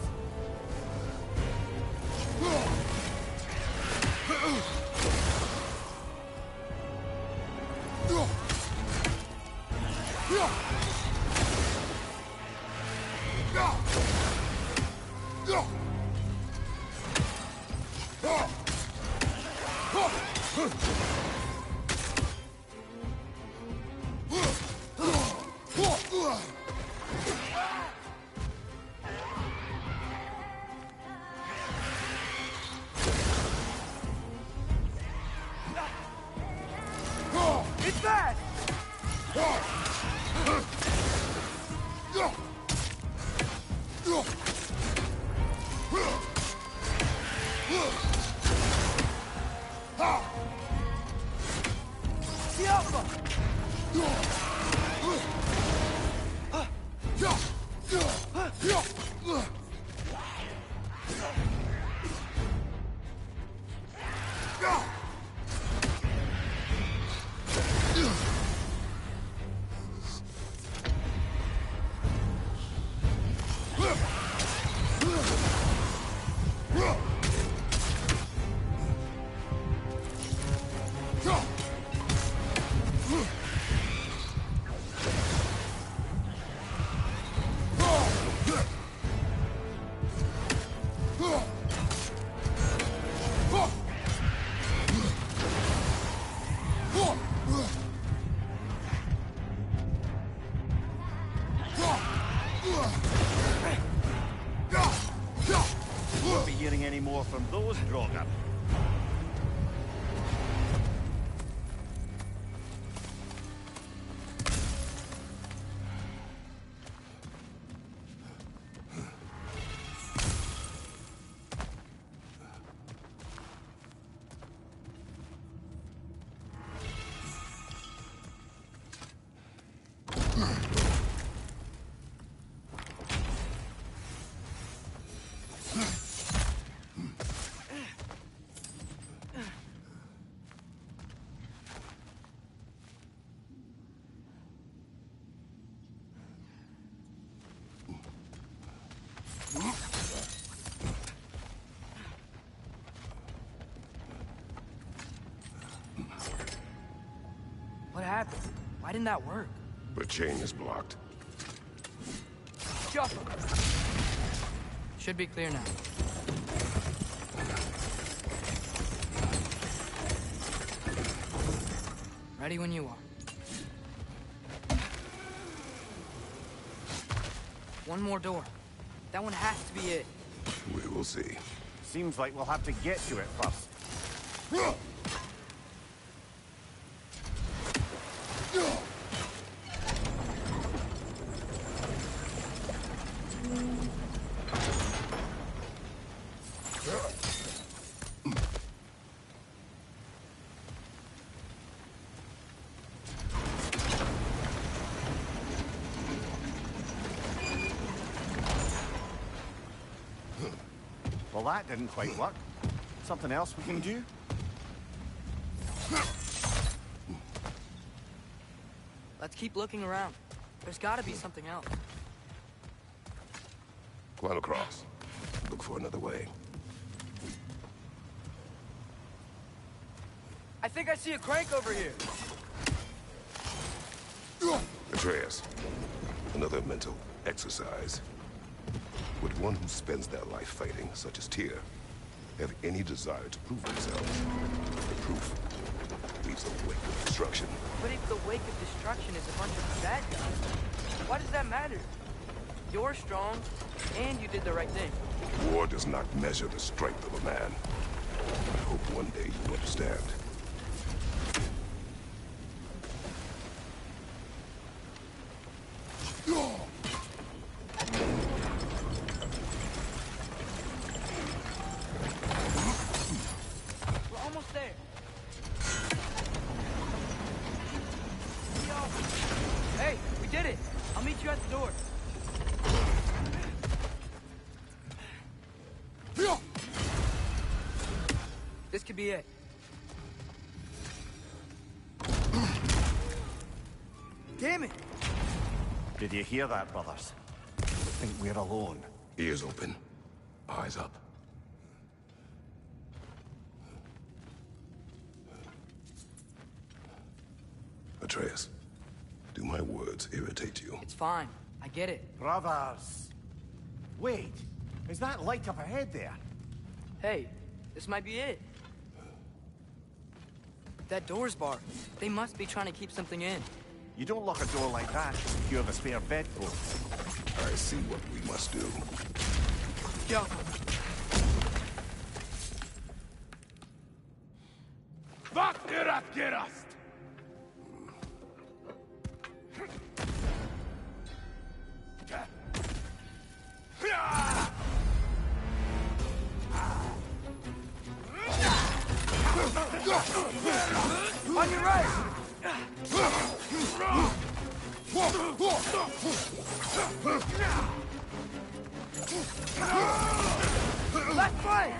It's bad! The Alpha! Won't be hearing any more from those Draugr. What happened? Why didn't that work? The chain is blocked. Shuffle! Should be clear now. Ready when you are. One more door. That one has to be it. We will see. Seems like we'll have to get to it first. Well, that didn't quite work. Something else we can do? Let's keep looking around. There's gotta be something else. Climb across. Look for another way. I think I see a crank over here. Atreus, another mental exercise. Would one who spends their life fighting, such as Tyr, have any desire to prove themselves? The proof leaves a wake of destruction. But if the wake of destruction is a bunch of bad guys, why does that matter? You're strong, and you did the right thing. War does not measure the strength of a man. I hope one day you understand. could be it. Damn it! Did you hear that, brothers? I think we're alone. Ears open, eyes up. Atreus, do my words irritate you? It's fine. I get it. Brothers! Wait, is that light up ahead there? Hey, this might be it. That door's barred. They must be trying to keep something in. You don't lock a door like that to secure the spare bedpost. I see what we must do. Go. Vakteratgerast! On your right! Left flank!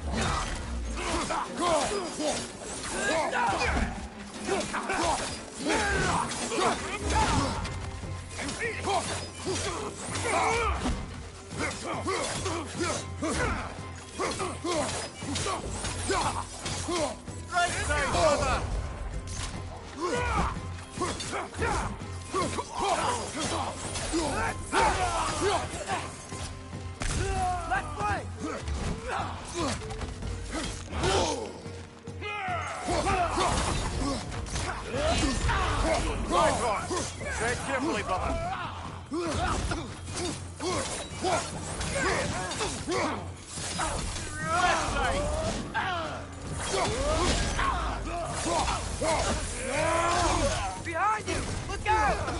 Right side, brother! Left flank! Tread carefully, brother. Left side! Behind you! Look out!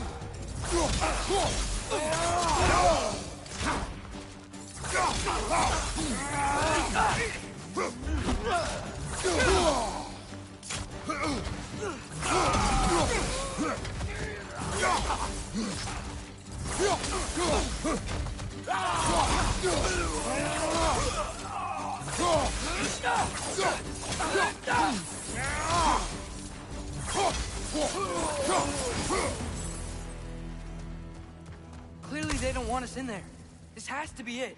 Clearly they don't want us in there. This has to be it.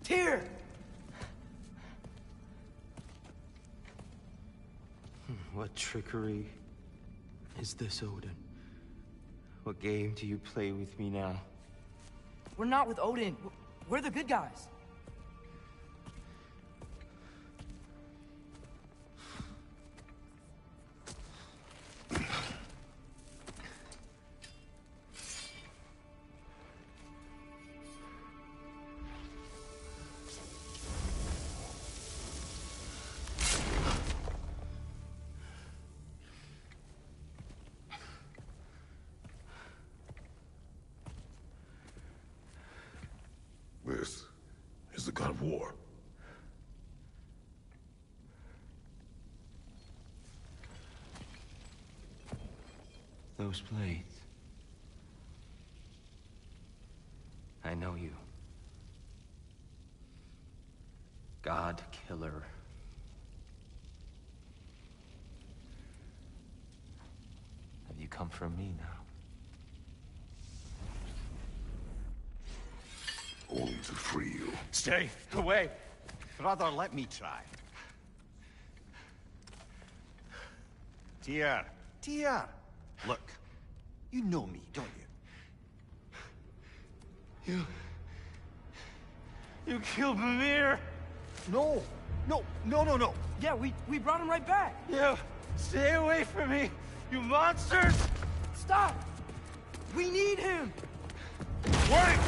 Tyr! What trickery is this, Odin? What game do you play with me now? We're not with Odin. We're the good guys. This is the god of war. Those blades. I know you. God killer. Have you come for me now? Only to free you. Stay away. Brother, let me try. Tyr. Tyr. Look, you know me, don't you? You killed Mimir! No. No. Yeah, we brought him right back. You stay away from me, you monsters! Stop! We need him! Wait!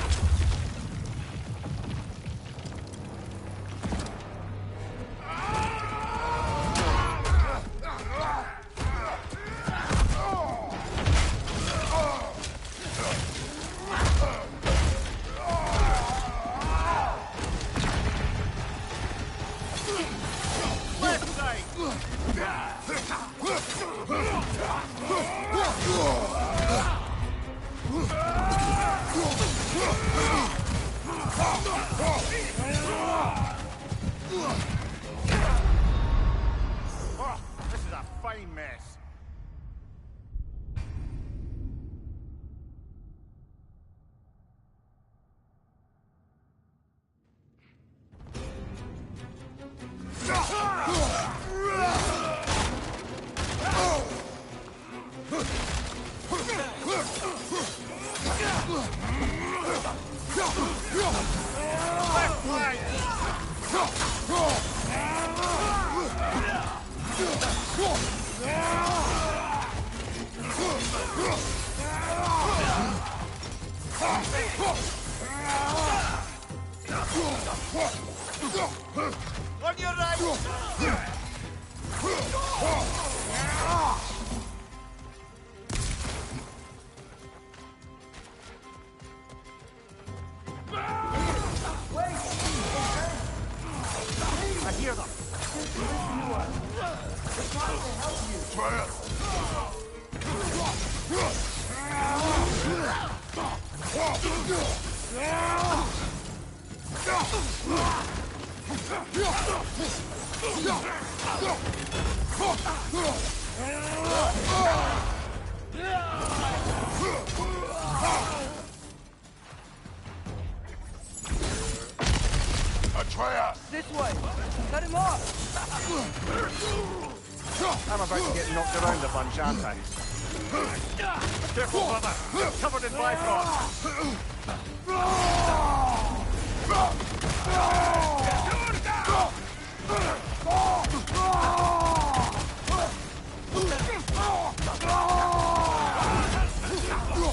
a fine mess. On your right! I hear them. Try it. Atreus! This way! Cut him off! I'm about to get knocked around a bunch, aren't I? Careful, brother. Covered in bifrost.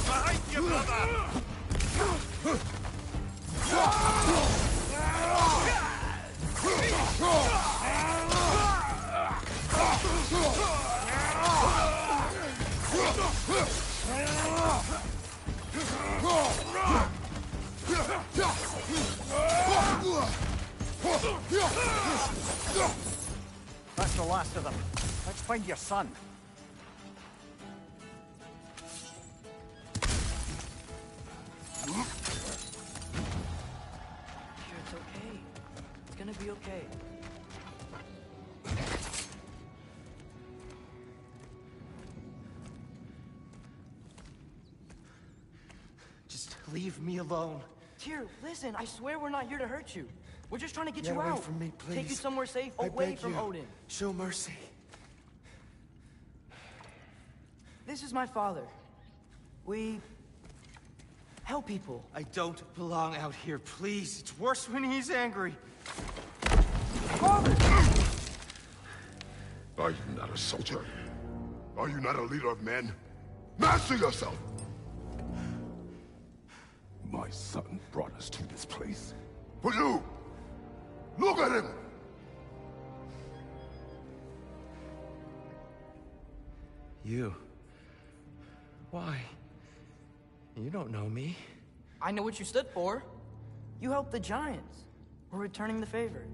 Behind you, brother! That's the last of them. Let's find your son. Here, it's okay. It's gonna be okay. Just leave me alone. Tyr, listen, I swear we're not here to hurt you. We're just trying to get Get you away out. from me, Take you please. somewhere safe, I away beg from you. Odin. Show mercy. This is my father. We help people. I don't belong out here, please. It's worse when he's angry. Father! Are you not a soldier? Are you not a leader of men? Master yourself! My son brought us to this place. For you! Look at him! You. Why? You don't know me. I know what you stood for. You helped the Giants. We're returning the favor.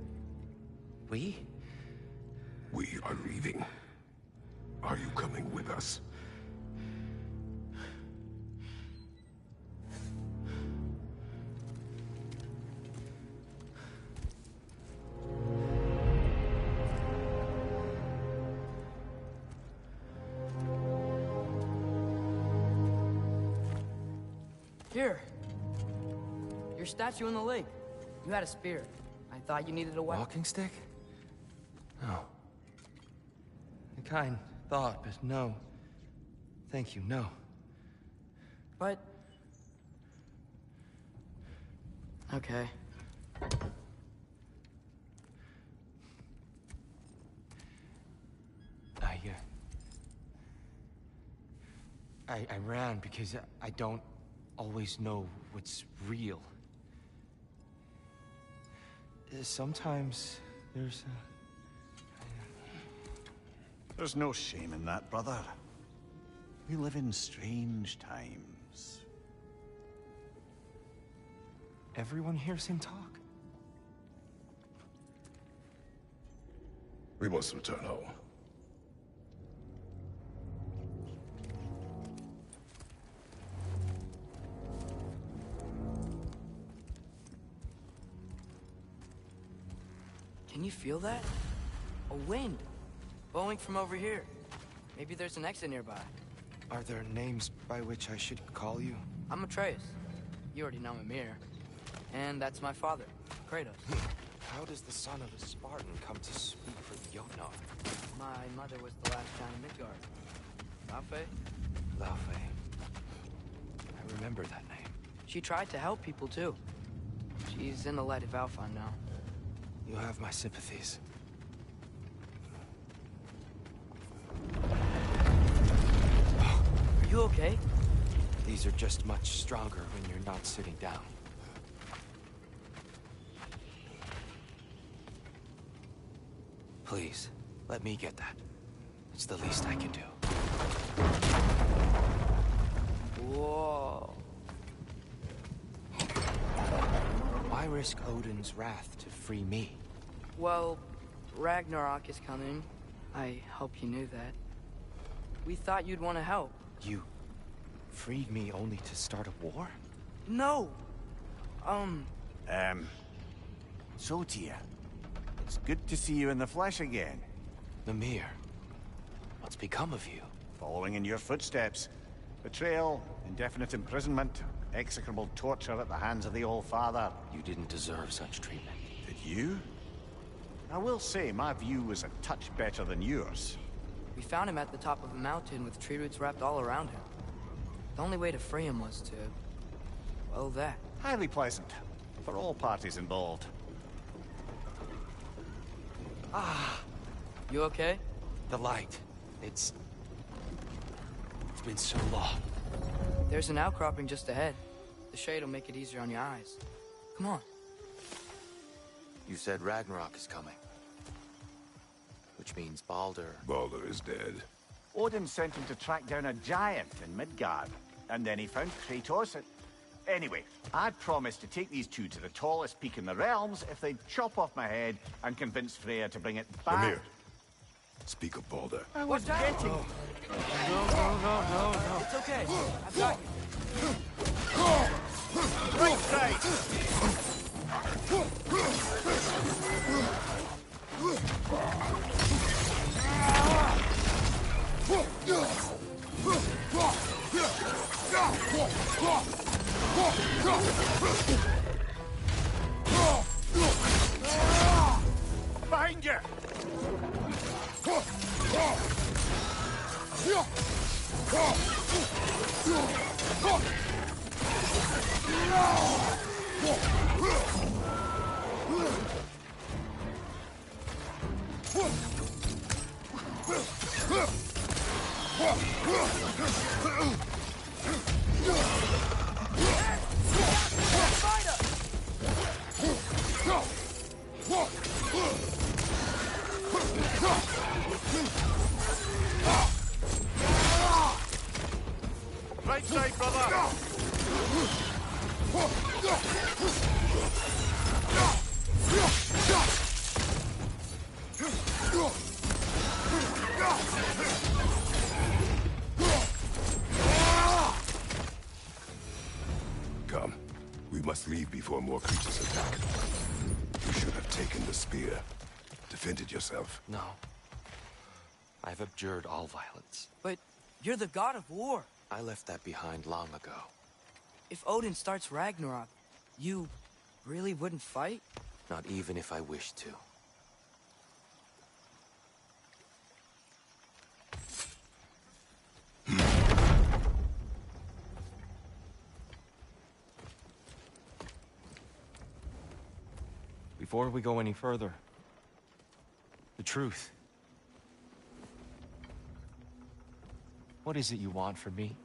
We? We are leaving. Are you coming with us? Here. Your statue in the lake. You had a spear. I thought you needed a weapon. Walking stick? No. A kind thought, but no. Thank you, no. But... okay. I ran because I don't always know what's real. Sometimes there's There's no shame in that, brother. We live in strange times. Everyone hears him talk. We must return home. Can you feel that? A wind. Bowling from over here. Maybe there's an exit nearby. Are there names by which I should call you? I'm Atreus. You already know Mimir. And that's my father, Kratos. How does the son of a Spartan come to speak for the Jotnar? My mother was the last giant in Midgard. Laufey? Laufey. I remember that name. She tried to help people, too. She's in the light of Alphon now. You have my sympathies. Are you okay? These are just much stronger when you're not sitting down. Please, let me get that. It's the least I can do. Whoa. Why risk Odin's wrath to free me? Well, Ragnarok is coming. I hope you knew that. We thought you'd want to help. You freed me only to start a war? No! So, Tyr, it's good to see you in the flesh again. Mimir, what's become of you? Following in your footsteps. Betrayal, indefinite imprisonment, execrable torture at the hands of the All-Father. You didn't deserve such treatment. Did you? I will say, my view was a touch better than yours. We found him at the top of a mountain with tree roots wrapped all around him. The only way to free him was to... well, that. Highly pleasant. For all parties involved. You okay? The light. It's been so long. There's an outcropping just ahead. The shade will make it easier on your eyes. Come on. You said Ragnarok is coming. Which means Baldur. Baldur is dead. Odin sent him to track down a giant in Midgard, and then he found Kratos and... Anyway, I'd promised to take these two to the tallest peak in the realms if they'd chop off my head and convince Freya to bring it back. Mimir, speak of Baldur. I was getting... No. It's okay. I've got you. Right side! Behind you! Right side, brother! Come. We must leave before more creatures attack. You should have taken the spear. Defended yourself. No. I've abjured all violence. But you're the god of war. I left that behind long ago. If Odin starts Ragnarok, you really wouldn't fight? Not even if I wished to. Before we go any further, the truth. What is it you want from me?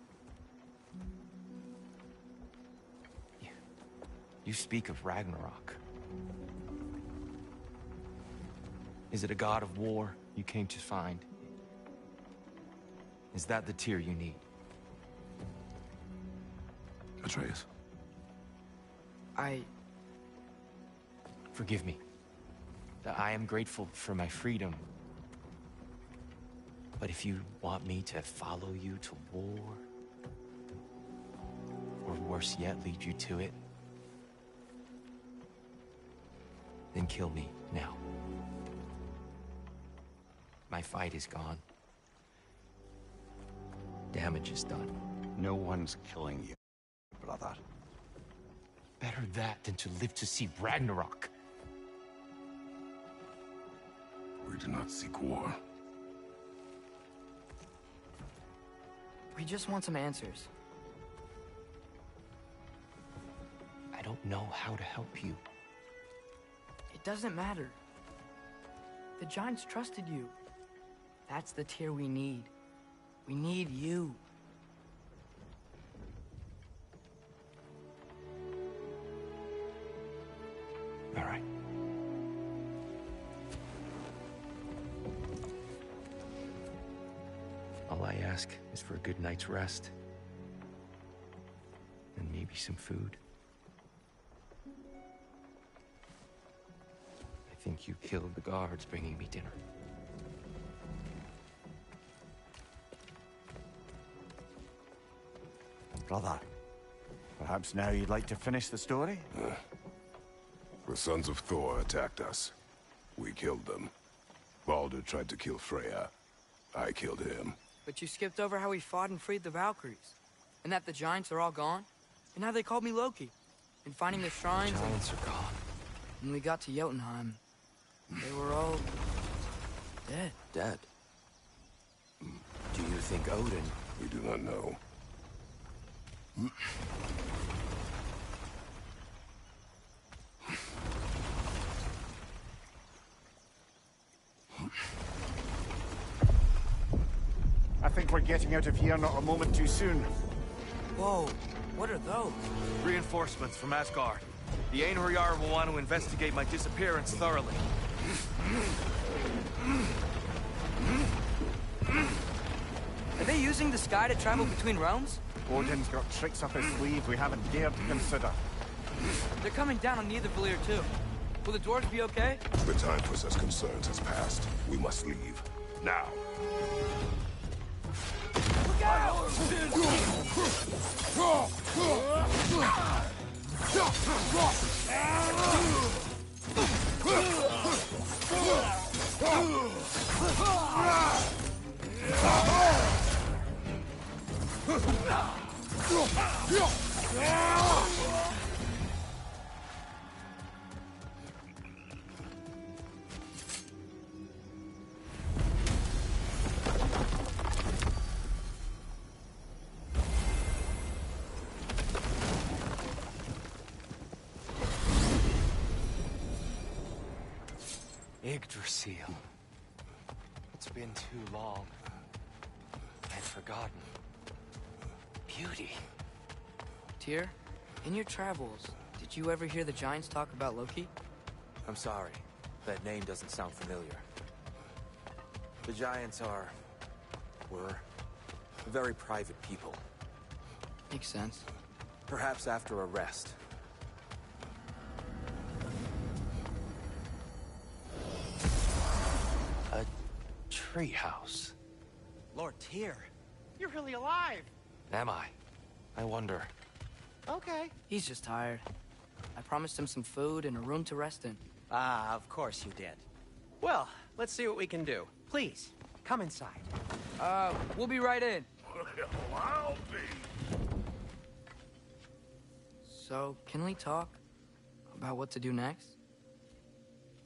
You speak of Ragnarok. Is it a god of war you came to find? Is that the Tyr you need? Atreus. Forgive me. I am grateful for my freedom. But if you want me to follow you to war, or worse yet, lead you to it, then kill me now. My fight is gone. Damage is done. No one's killing you, brother. Better that than to live to see Ragnarok. We do not seek war. We just want some answers. I don't know how to help you. It doesn't matter. The Giants trusted you. That's the Tyr we need. We need you. All right. All I ask is for a good night's rest. And maybe some food. I think you killed the guards bringing me dinner. Brother, perhaps now you'd like to finish the story? The sons of Thor attacked us. We killed them. Baldur tried to kill Freya. I killed him. But you skipped over how we fought and freed the Valkyries. And that the Giants are all gone. And how they called me Loki. And finding the shrines. Giants are gone. When we got to Jotunheim, they were all dead. Dead. Do you think Odin... We do not know. I think we're getting out of here not a moment too soon. Whoa, what are those? Reinforcements from Asgard. The Einherjar will want to investigate my disappearance thoroughly. Are they using the sky to travel between realms? Odin's got tricks up his sleeve we haven't dared to consider. They're coming down on Nidavellir too. Will the dwarves be okay? The time for such concerns has passed. We must leave. Now. Look out! Yggdrasil. It's been too long. I'd forgotten. Beauty. Tyr, in your travels, did you ever hear the Giants talk about Loki? I'm sorry. That name doesn't sound familiar. The Giants were very private people. Makes sense. Perhaps after a rest. A treehouse. Lord Tyr, you're really alive. Am I? I wonder. Okay. He's just tired. I promised him some food and a room to rest in. Ah, of course you did. Well, let's see what we can do. Please, come inside. We'll be right in. Well, I'll be. So, can we talk about what to do next?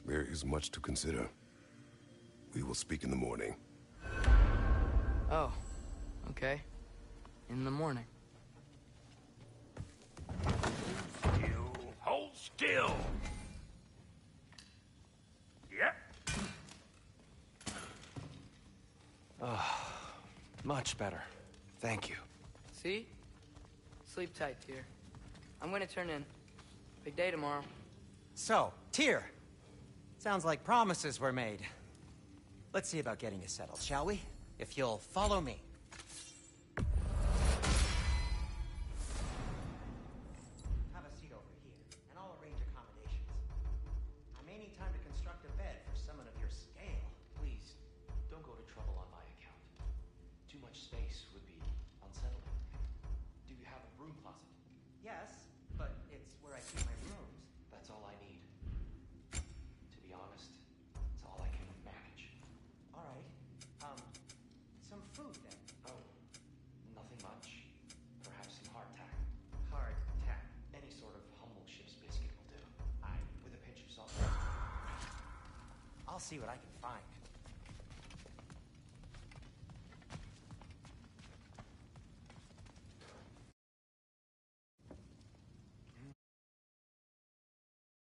There is much to consider. We will speak in the morning. Oh, okay. In the morning. Still. Hold still. Yep. Much better. Thank you. See? Sleep tight, Tyr. I'm gonna turn in. Big day tomorrow. So, Tyr. Sounds like promises were made. Let's see about getting you settled, shall we? If you'll follow me. Have a seat over here, and I'll arrange accommodations. I may need time to construct a bed for someone of your scale. Please, don't go to trouble on my account. Too much space would be unsettling. Do you have a broom closet? Yes, but it's where I keep my brooms. That's all I need. To be honest, it's all I can manage. All right. see what I can find.